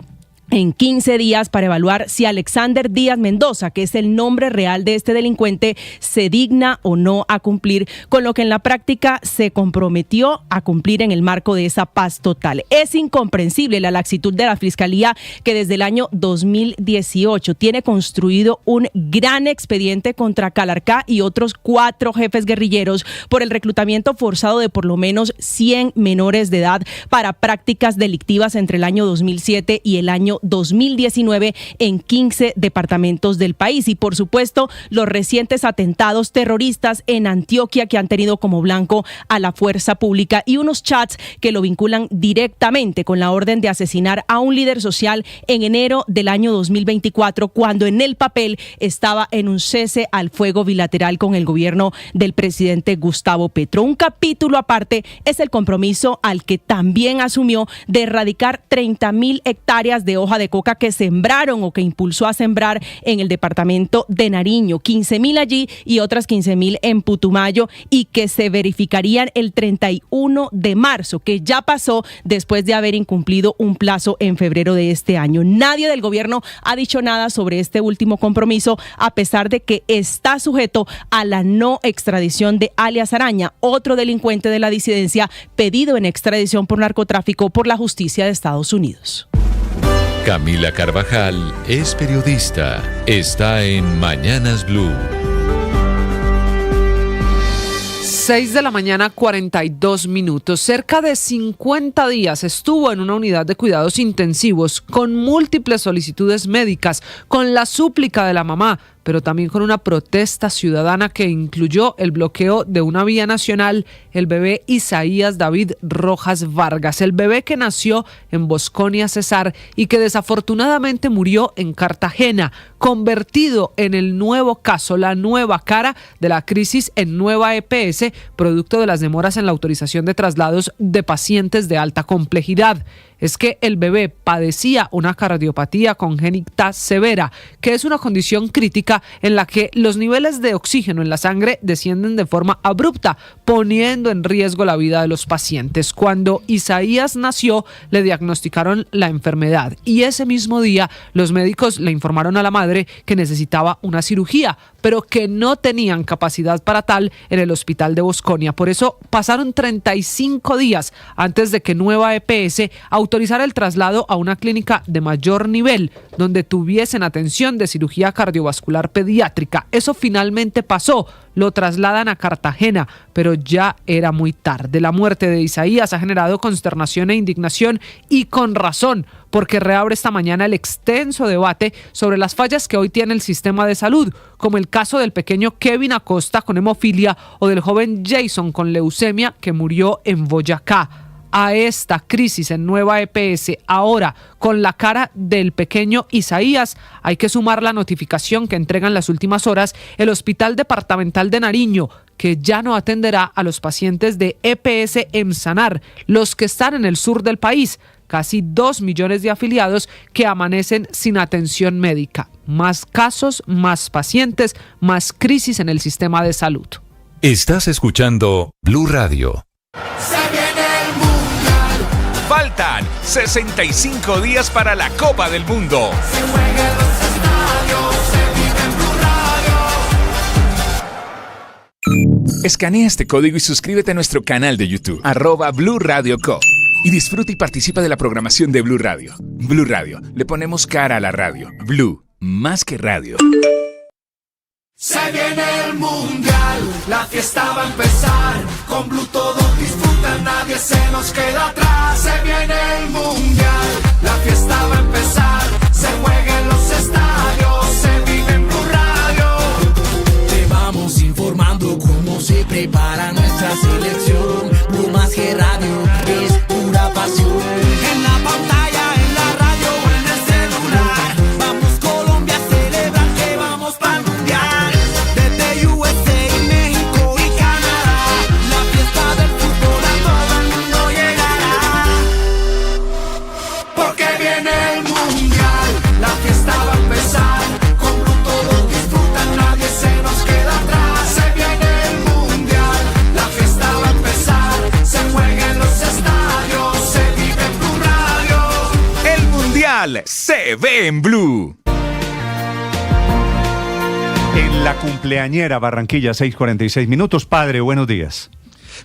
en 15 días para evaluar si Alexander Díaz Mendoza, que es el nombre real de este delincuente, se digna o no a cumplir con lo que en la práctica se comprometió a cumplir en el marco de esa paz total. Es incomprensible la laxitud de la Fiscalía, que desde el año 2018 tiene construido un gran expediente contra Calarcá y otros 4 jefes guerrilleros por el reclutamiento forzado de por lo menos 100 menores de edad para prácticas delictivas entre el año 2007 y el año 2019 en 15 departamentos del país. Y por supuesto, los recientes atentados terroristas en Antioquia, que han tenido como blanco a la fuerza pública, y unos chats que lo vinculan directamente con la orden de asesinar a un líder social en enero del año 2024, cuando en el papel estaba en un cese al fuego bilateral con el gobierno del presidente Gustavo Petro. Un capítulo aparte es el compromiso al que también asumió de erradicar 30.000 hectáreas de hoja de coca que sembraron o que impulsó a sembrar en el departamento de Nariño, 15.000 allí y otras 15.000 en Putumayo, y que se verificarían el 31 de marzo, que ya pasó después de haber incumplido un plazo en febrero de este año. Nadie del gobierno ha dicho nada sobre este último compromiso, a pesar de que está sujeto a la no extradición de alias Araña, otro delincuente de la disidencia pedido en extradición por narcotráfico por la justicia de Estados Unidos. Camila Carvajal es periodista. Está en Mañanas Blue. 6:42 a.m. Cerca de 50 días estuvo en una unidad de cuidados intensivos con múltiples solicitudes médicas, con la súplica de la mamá, pero también con una protesta ciudadana que incluyó el bloqueo de una vía nacional, el bebé Isaías David Rojas Vargas, el bebé que nació en Bosconia, Cesar, y que desafortunadamente murió en Cartagena, convertido en el nuevo caso, la nueva cara de la crisis en Nueva EPS, producto de las demoras en la autorización de traslados de pacientes de alta complejidad. Es que el bebé padecía una cardiopatía congénita severa, que es una condición crítica en la que los niveles de oxígeno en la sangre descienden de forma abrupta, poniendo en riesgo la vida de los pacientes. Cuando Isaías nació, le diagnosticaron la enfermedad y ese mismo día los médicos le informaron a la madre que necesitaba una cirugía, pero que no tenían capacidad para tal en el hospital de Bosconia. Por eso pasaron 35 días antes de que Nueva EPS autorizar el traslado a una clínica de mayor nivel, donde tuviesen atención de cirugía cardiovascular pediátrica. Eso finalmente pasó. Lo trasladan a Cartagena, pero ya era muy tarde. La muerte de Isaías ha generado consternación e indignación, y con razón, porque reabre esta mañana el extenso debate sobre las fallas que hoy tiene el sistema de salud, como el caso del pequeño Kevin Acosta con hemofilia o del joven Jason con leucemia que murió en Boyacá. A esta crisis en Nueva EPS, ahora con la cara del pequeño Isaías, hay que sumar la notificación que entrega en las últimas horas el Hospital Departamental de Nariño, que ya no atenderá a los pacientes de EPS en Sanar, los que están en el sur del país. Casi 2 millones de afiliados que amanecen sin atención médica. Más casos, más pacientes, más crisis en el sistema de salud. Estás escuchando Blue Radio. Faltan 65 días para la Copa del Mundo. Escanea este código y suscríbete a nuestro canal de YouTube, @Blue Radio Co. Y disfruta y participa de la programación de Blue Radio. Blue Radio, le ponemos cara a la radio. Blue, más que radio. Se viene el mundial, la fiesta va a empezar. Con Blue todos disfrutan, nadie se nos queda atrás. Se viene el mundial, la fiesta va a empezar. Se juega en los estadios, se vive en Blue Radio. Te vamos informando cómo se prepara nuestra selección. Blue más que radio, es pura pasión. En la pantalla, en la radio o en el celular. Vamos Colombia a celebrar que vamos para el mundial. Desde USA, México y Canadá, la fiesta del fútbol a todo el mundo llegará. Porque viene el mundial, la fiesta va a empezar. Con Blue todos disfrutan, nadie se nos queda atrás. Se viene el mundial, la fiesta va a empezar. Se juega en los estadios, se vive en Blue Radio. El Mundial se ve en Blue. En la cumpleañera Barranquilla, 6:46 minutos. Padre, buenos días.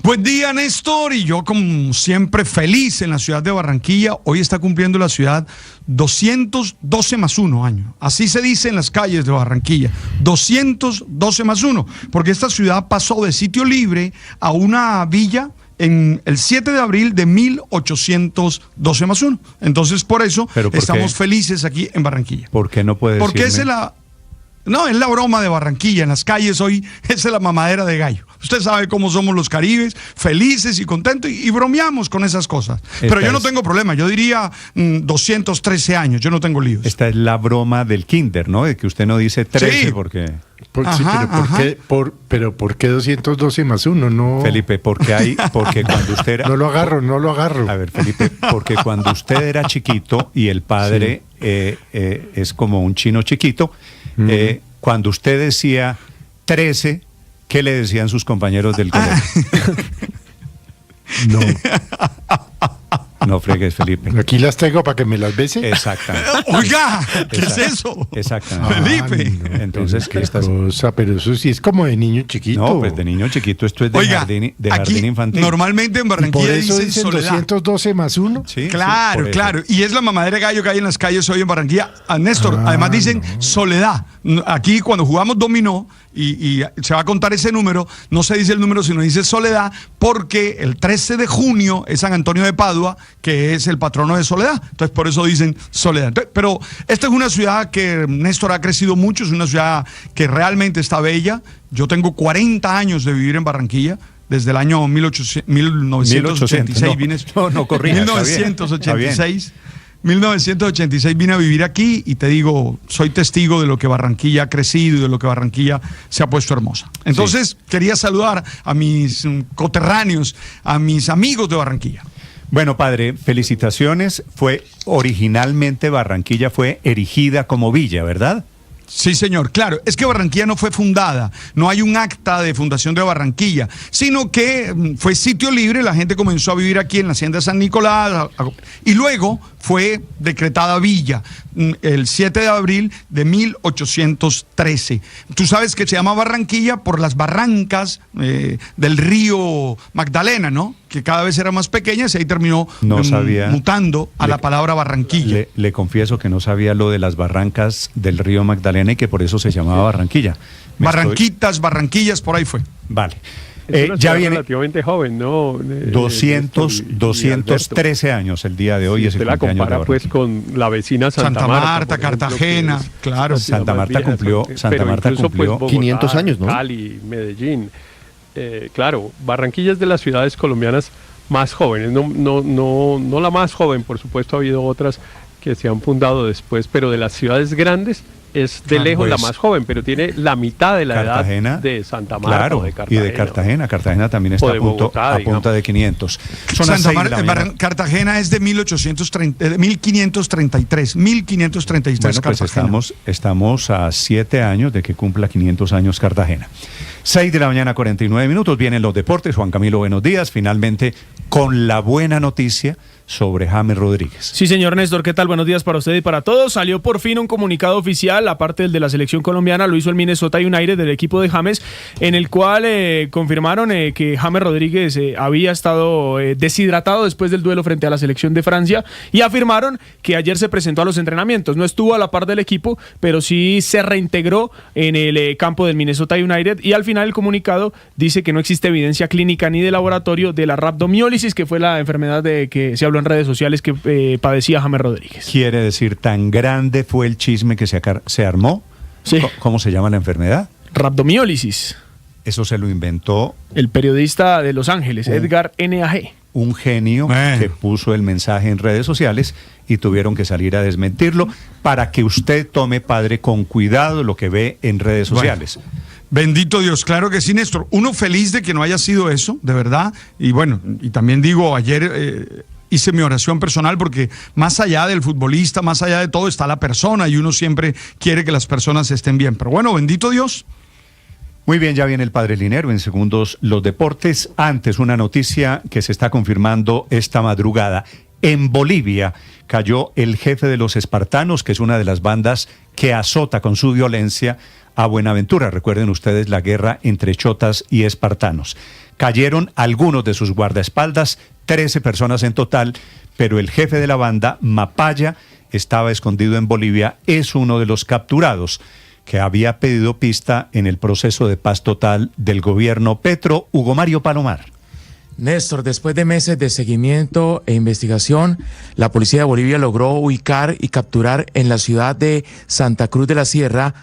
Buen día, Néstor, y yo como siempre feliz en la ciudad de Barranquilla. Hoy está cumpliendo la ciudad 212 más 1 años. Así se dice en las calles de Barranquilla, 212 más 1, porque esta ciudad pasó de sitio libre a una villa en el 7 de abril de 1812 más 1. Entonces, por eso estamos felices aquí en Barranquilla. ¿Por qué no puede Porque decirme? es la broma de Barranquilla. En las calles hoy es la mamadera de gallo. Usted sabe cómo somos los caribes, felices y contentos, y bromeamos con esas cosas. Pero yo no tengo problema. Yo diría 213 años. Yo no tengo líos. Esta es la broma del kinder, ¿no? De que usted no dice 13 Sí. porque... Pero ¿por qué 212 más 1? No. Felipe, porque cuando usted era... No lo agarro. A ver, Felipe, porque cuando usted era chiquito y el padre es como un chino chiquito, cuando usted decía 13, ¿qué le decían sus compañeros del colegio? No. No fregues, Felipe. Aquí las tengo para que me las bese. Exactamente. Oiga, ¿qué es eso? Exactamente. Felipe. Entonces, qué cosa, pero eso sí es como de niño chiquito. No, pues de niño chiquito, esto es de jardín infantil. Normalmente en Barranquilla por eso dicen Soledad. 212 más 1. Sí, Claro, sí, claro. Y es la mamadera de gallo que hay en las calles hoy en Barranquilla. Néstor, además dicen Soledad. Aquí cuando jugamos dominó y se va a contar ese número, no se dice el número, sino dice Soledad, porque el 13 de junio es San Antonio de Padua, que es el patrono de Soledad. Entonces, por eso dicen Soledad. Entonces, pero esta es una ciudad que, Néstor, ha crecido mucho, es una ciudad que realmente está bella. Yo tengo 40 años de vivir en Barranquilla. Desde el año 1986 vine. No corrija. 1986. 1986 vine a vivir aquí y te digo, soy testigo de lo que Barranquilla ha crecido y de lo que Barranquilla se ha puesto hermosa. Entonces, quería saludar a mis coterráneos, a mis amigos de Barranquilla. Bueno, padre, felicitaciones. Originalmente Barranquilla fue erigida como villa, ¿verdad? Sí, señor, claro. Es que Barranquilla no fue fundada, no hay un acta de fundación de Barranquilla, sino que fue sitio libre, la gente comenzó a vivir aquí en la hacienda de San Nicolás y luego fue decretada villa el 7 de abril de 1813. Tú sabes que se llama Barranquilla por las barrancas del río Magdalena, ¿no? que cada vez era más pequeñas y ahí terminó mutando a la palabra Barranquilla. Le confieso que no sabía lo de las barrancas del río Magdalena y que por eso se llamaba Barranquilla. Barranquillas, por ahí fue. Vale. Es una ya ciudad viene relativamente joven, ¿no? 213 años el día de hoy. Si usted la compara pues con la vecina Santa Marta, Cartagena, claro. Santa Marta cumplió 500 años, ¿no? Cali, Medellín. Claro, Barranquilla es de las ciudades colombianas más jóvenes, no la más joven, por supuesto ha habido otras que se han fundado después, pero de las ciudades grandes es de lejos la más joven, pero tiene la mitad de la edad de Santa Marta o de Cartagena. Y de Cartagena. Cartagena también está a punta de 500. Cartagena es de 1533. Bueno, Cartagena. Pues estamos a 7 años de que cumpla 500 años Cartagena. 6 de la mañana, 49 minutos. Vienen los deportes. Juan Camilo, buenos días. Finalmente, con la buena noticia sobre James Rodríguez. Sí, señor Néstor, ¿qué tal? Buenos días para usted y para todos. Salió por fin un comunicado oficial, aparte del de la selección colombiana, lo hizo el Minnesota United del equipo de James, en el cual confirmaron que James Rodríguez había estado deshidratado después del duelo frente a la selección de Francia y afirmaron que ayer se presentó a los entrenamientos. No estuvo a la par del equipo, pero sí se reintegró en el campo del Minnesota United y al final el comunicado dice que no existe evidencia clínica ni de laboratorio de la rhabdomiólisis, que fue la enfermedad de que se habló en redes sociales que padecía James Rodríguez. Quiere decir, tan grande fue el chisme que se armó. Sí. ¿Cómo se llama la enfermedad? Rhabdomiólisis. Eso se lo inventó el periodista de Los Ángeles, Edgar N.A.G. Un genio que puso el mensaje en redes sociales y tuvieron que salir a desmentirlo para que usted tome, padre, con cuidado lo que ve en redes sociales. Bendito Dios, claro que sí, Néstor. Uno feliz de que no haya sido eso, de verdad. Y bueno, y también digo, ayer hice mi oración personal porque más allá del futbolista, más allá de todo está la persona y uno siempre quiere que las personas estén bien. Pero bueno, bendito Dios. Muy bien, ya viene el Padre Linero, en segundos los deportes. Antes, una noticia que se está confirmando esta madrugada. En Bolivia cayó el jefe de los espartanos, que es una de las bandas que azota con su violencia a Buenaventura. Recuerden ustedes la guerra entre chotas y espartanos. Cayeron algunos de sus guardaespaldas, 13 personas en total, pero el jefe de la banda, Mapaya, estaba escondido en Bolivia, es uno de los capturados que había pedido pista en el proceso de paz total del gobierno Petro. Hugo Mario Palomar. Néstor, después de meses de seguimiento e investigación, la policía de Bolivia logró ubicar y capturar en la ciudad de Santa Cruz de la Sierra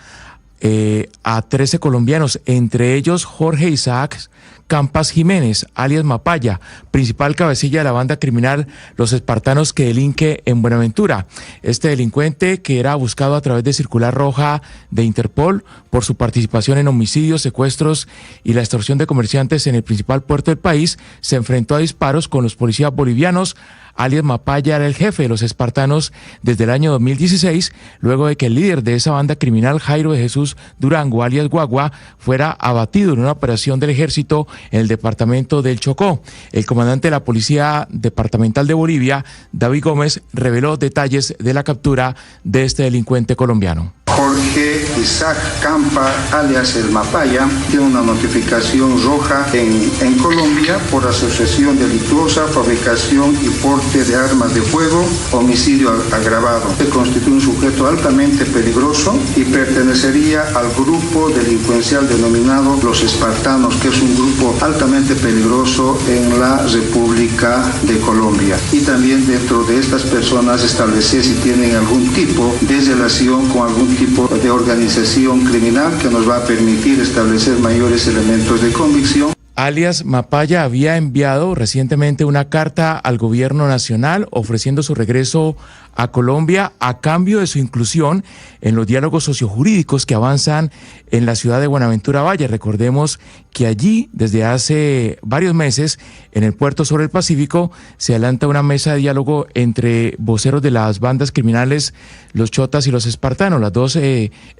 a 13 colombianos, entre ellos Jorge Isaac Campas Jiménez, alias Mapaya, principal cabecilla de la banda criminal Los Espartanos que delinque en Buenaventura. Este delincuente, que era buscado a través de circular roja de Interpol por su participación en homicidios, secuestros y la extorsión de comerciantes en el principal puerto del país, se enfrentó a disparos con los policías bolivianos. Alias Mapaya era el jefe de los espartanos desde el año 2016, luego de que el líder de esa banda criminal, Jairo de Jesús Durango, alias Guagua, fuera abatido en una operación del ejército en el departamento del Chocó. El comandante de la Policía Departamental de Bolivia, David Gómez, reveló detalles de la captura de este delincuente colombiano. Jorge Isaac Campa, alias el Mapaya, tiene una notificación roja en Colombia por asociación delictuosa, fabricación y porte de armas de fuego, homicidio agravado. Se constituye un sujeto altamente peligroso y pertenecería al grupo delincuencial denominado Los Espartanos, que es un grupo altamente peligroso en la República de Colombia. Y también dentro de estas personas establecer si tienen algún tipo de relación con algún tipo de organización criminal que nos va a permitir establecer mayores elementos de convicción. Alias Mapaya había enviado recientemente una carta al gobierno nacional ofreciendo su regreso a Colombia a cambio de su inclusión en los diálogos sociojurídicos que avanzan en la ciudad de Buenaventura Valle. Recordemos que allí, desde hace varios meses, en el puerto sobre el Pacífico, se adelanta una mesa de diálogo entre voceros de las bandas criminales, los chotas y los espartanos, las dos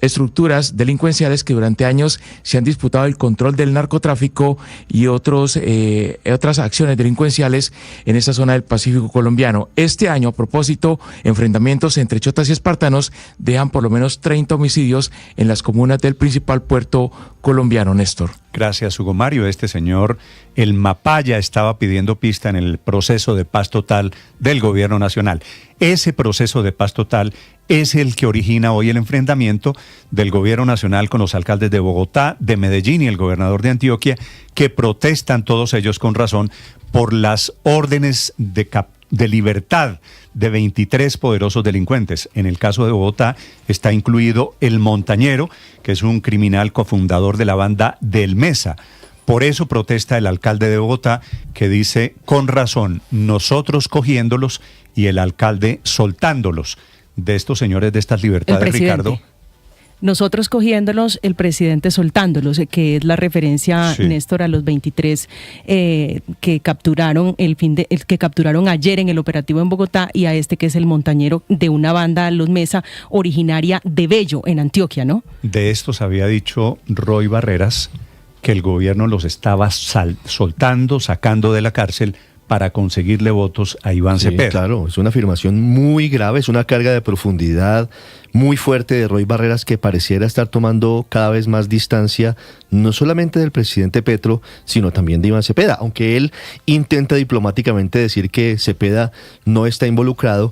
estructuras delincuenciales que durante años se han disputado el control del narcotráfico y otras acciones delincuenciales en esa zona del Pacífico colombiano. Este año, a propósito, enfrentamientos entre chotas y espartanos dejan por lo menos 30 homicidios en las comunas del principal puerto colombiano, Néstor. Gracias, Hugo Mario. Este señor, el Mapaya, estaba pidiendo pista en el proceso de paz total del gobierno nacional. Ese proceso de paz total es el que origina hoy el enfrentamiento del gobierno nacional con los alcaldes de Bogotá, de Medellín y el gobernador de Antioquia, que protestan todos ellos con razón por las órdenes de libertad de 23 poderosos delincuentes. En el caso de Bogotá está incluido el Montañero, que es un criminal cofundador de la banda del Mesa. Por eso protesta el alcalde de Bogotá, que dice, con razón, nosotros cogiéndolos y el alcalde soltándolos. De estos señores, de estas libertades, Ricardo. Nosotros cogiéndolos, el presidente soltándolos, que es la referencia, sí, Néstor, a los 23 que capturaron que capturaron ayer en el operativo en Bogotá, y a este que es el Montañero, de una banda, Los Mesa, originaria de Bello, en Antioquia, ¿no? De estos había dicho Roy Barreras que el gobierno los estaba soltando, sacando de la cárcel para conseguirle votos a Iván Cepeda. Claro, es una afirmación muy grave, es una carga de profundidad muy fuerte de Roy Barreras, que pareciera estar tomando cada vez más distancia, no solamente del presidente Petro, sino también de Iván Cepeda, aunque él intenta diplomáticamente decir que Cepeda no está involucrado.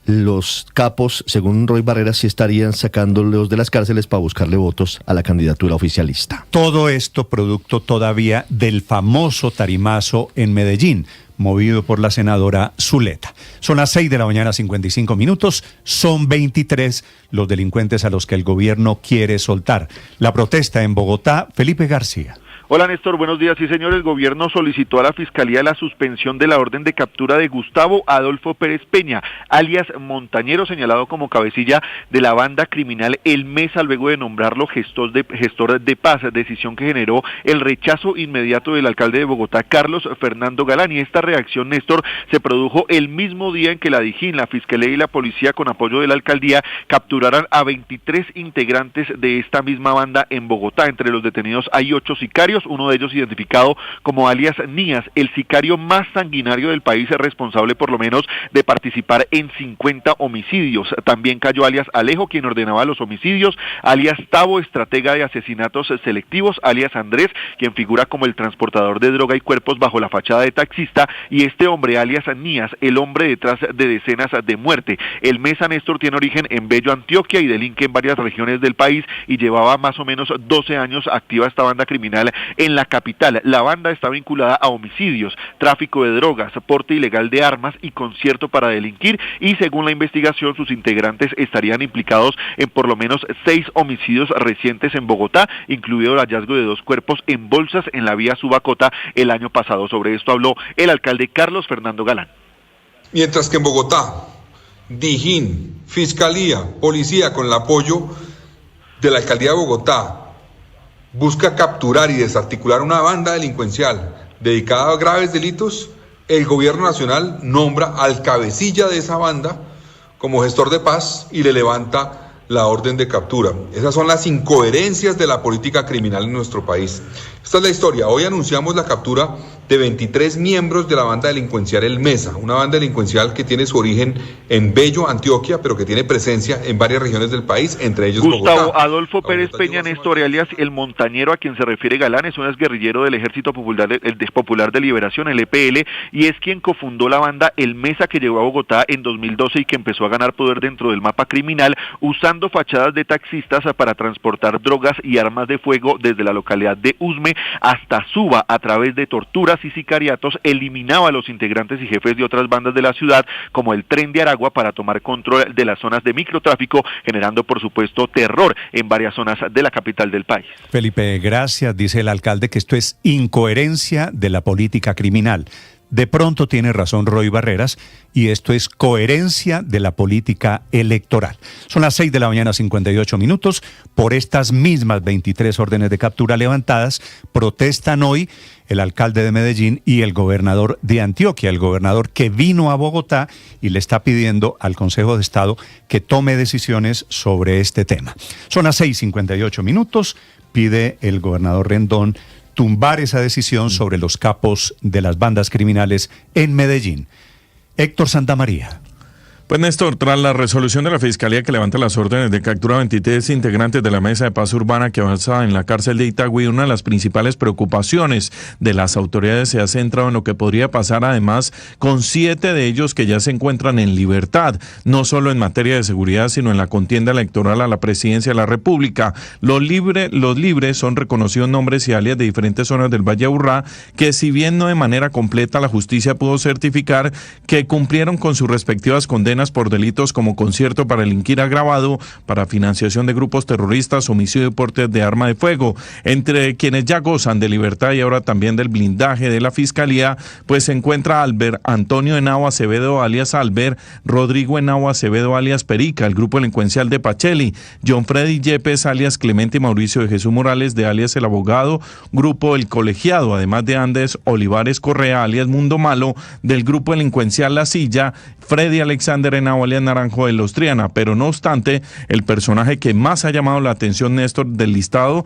Los capos, según Roy Barreras, sí estarían sacándolos de las cárceles para buscarle votos a la candidatura oficialista. Todo esto producto todavía del famoso tarimazo en Medellín, movido por la senadora Zuleta. Son las 6:55 a.m, son 23 los delincuentes a los que el gobierno quiere soltar. La protesta en Bogotá, Felipe García. Hola Néstor, buenos días. Sí señor, el gobierno solicitó a la Fiscalía la suspensión de la orden de captura de Gustavo Adolfo Pérez Peña, alias Montañero, señalado como cabecilla de la banda criminal El Mesa, luego de nombrarlo gestor de paz, decisión que generó el rechazo inmediato del alcalde de Bogotá, Carlos Fernando Galán. Y esta reacción, Néstor, se produjo el mismo día en que la DIJÍN, la Fiscalía y la Policía, con apoyo de la alcaldía, capturaran a 23 integrantes de esta misma banda en Bogotá. Entre los detenidos hay 8 sicarios, uno de ellos identificado como alias Nías, el sicario más sanguinario del país, responsable por lo menos de participar en 50 homicidios. También cayó alias Alejo, quien ordenaba los homicidios, alias Tavo, estratega de asesinatos selectivos, alias Andrés, quien figura como el transportador de droga y cuerpos bajo la fachada de taxista, y este hombre, alias Nías, el hombre detrás de decenas de muertes. El Mesa, Néstor, tiene origen en Bello, Antioquia, y delinque en varias regiones del país, y llevaba más o menos 12 años activa esta banda criminal en la capital. La banda está vinculada a homicidios, tráfico de drogas, porte ilegal de armas y concierto para delinquir, y según la investigación sus integrantes estarían implicados en por lo menos 6 homicidios recientes en Bogotá, incluido el hallazgo de 2 cuerpos en bolsas en la vía Subacota el año pasado. Sobre esto habló el alcalde Carlos Fernando Galán. Mientras que en Bogotá, DIJÍN, Fiscalía, Policía, con el apoyo de la Alcaldía de Bogotá, busca capturar y desarticular una banda delincuencial dedicada a graves delitos, el gobierno nacional nombra al cabecilla de esa banda como gestor de paz y le levanta la orden de captura. Esas son las incoherencias de la política criminal en nuestro país. Esta es la historia. Hoy anunciamos la captura de 23 miembros de la banda delincuencial El Mesa, una banda delincuencial que tiene su origen en Bello, Antioquia, pero que tiene presencia en varias regiones del país, entre ellos Gustavo Bogotá. Adolfo Pérez Peña, Néstor, alias El Montañero, a quien se refiere Galán, es un exguerrillero del Ejército Popular de Liberación, el EPL, y es quien cofundó la banda El Mesa, que llegó a Bogotá en 2012 y que empezó a ganar poder dentro del mapa criminal, usando fachadas de taxistas para transportar drogas y armas de fuego desde la localidad de Usme hasta Suba. A través de torturas y sicariatos eliminaba a los integrantes y jefes de otras bandas de la ciudad, como el Tren de Aragua, para tomar control de las zonas de microtráfico, generando por supuesto terror en varias zonas de la capital del país. Felipe, gracias. Dice el alcalde que esto es incoherencia de la política criminal. De pronto tiene razón Roy Barreras, y esto es coherencia de la política electoral. Son las 6:58 a.m. Por estas mismas 23 órdenes de captura levantadas, protestan hoy el alcalde de Medellín y el gobernador de Antioquia, el gobernador que vino a Bogotá y le está pidiendo al Consejo de Estado que tome decisiones sobre este tema. Son las 6:58 a.m. Pide el gobernador Rendón tumbar esa decisión sobre los capos de las bandas criminales en Medellín. Héctor Santamaría. Pues Néstor, tras la resolución de la Fiscalía que levanta las órdenes de captura a 23 integrantes de la Mesa de Paz Urbana que avanza en la cárcel de Itagüí, una de las principales preocupaciones de las autoridades se ha centrado en lo que podría pasar además con 7 de ellos que ya se encuentran en libertad, no solo en materia de seguridad, sino en la contienda electoral a la presidencia de la República. Los libres son reconocidos nombres y alias de diferentes zonas del Valle Aburrá que, si bien no de manera completa, la justicia pudo certificar que cumplieron con sus respectivas condenas por delitos como concierto para delinquir agravado, para financiación de grupos terroristas, homicidio y porte de arma de fuego. Entre quienes ya gozan de libertad y ahora también del blindaje de la Fiscalía, pues se encuentra Albert Antonio Henao Acevedo alias Albert, Rodrigo Henao Acevedo alias Perica, el grupo delincuencial de Pacheli, John Freddy Yepes alias Clemente Mauricio de Jesús Morales de alias El Abogado, grupo El Colegiado, además de Andes Olivares Correa alias Mundo Malo, del grupo delincuencial La Silla, Freddy Alexander Henao alias Naranjo de los Triana. Pero no obstante, el personaje que más ha llamado la atención, Néstor, del listado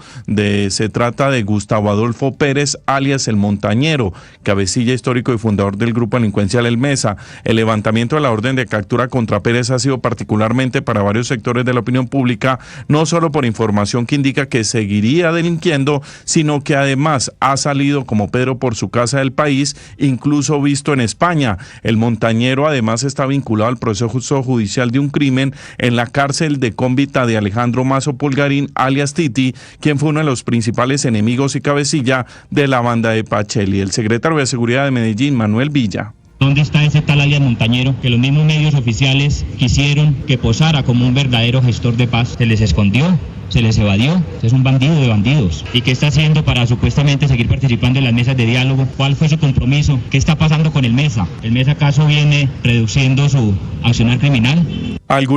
se trata de Gustavo Adolfo Pérez alias El Montañero, cabecilla histórico y fundador del grupo delincuencial El Mesa. El levantamiento de la orden de captura contra Pérez ha sido particularmente para varios sectores de la opinión pública, no solo por información que indica que seguiría delinquiendo, sino que además ha salido como Pedro por su casa del país, incluso visto en España. El Montañero además está vinculado al proceso judicial de un crimen en la cárcel de cómbita de Alejandro Mazo Pulgarín alias Titi, quien fue uno de los principales enemigos y cabecilla de la banda de Pacheli. El secretario de Seguridad de Medellín, Manuel Villa. ¿Dónde está ese tal alias Montañero que los mismos medios oficiales quisieron que posara como un verdadero gestor de paz? Se les escondió, se les evadió. Es un bandido de bandidos. ¿Y qué está haciendo para supuestamente seguir participando en las mesas de diálogo? ¿Cuál fue su compromiso? ¿Qué está pasando con el Mesa? ¿El Mesa acaso viene reduciendo su accionar criminal?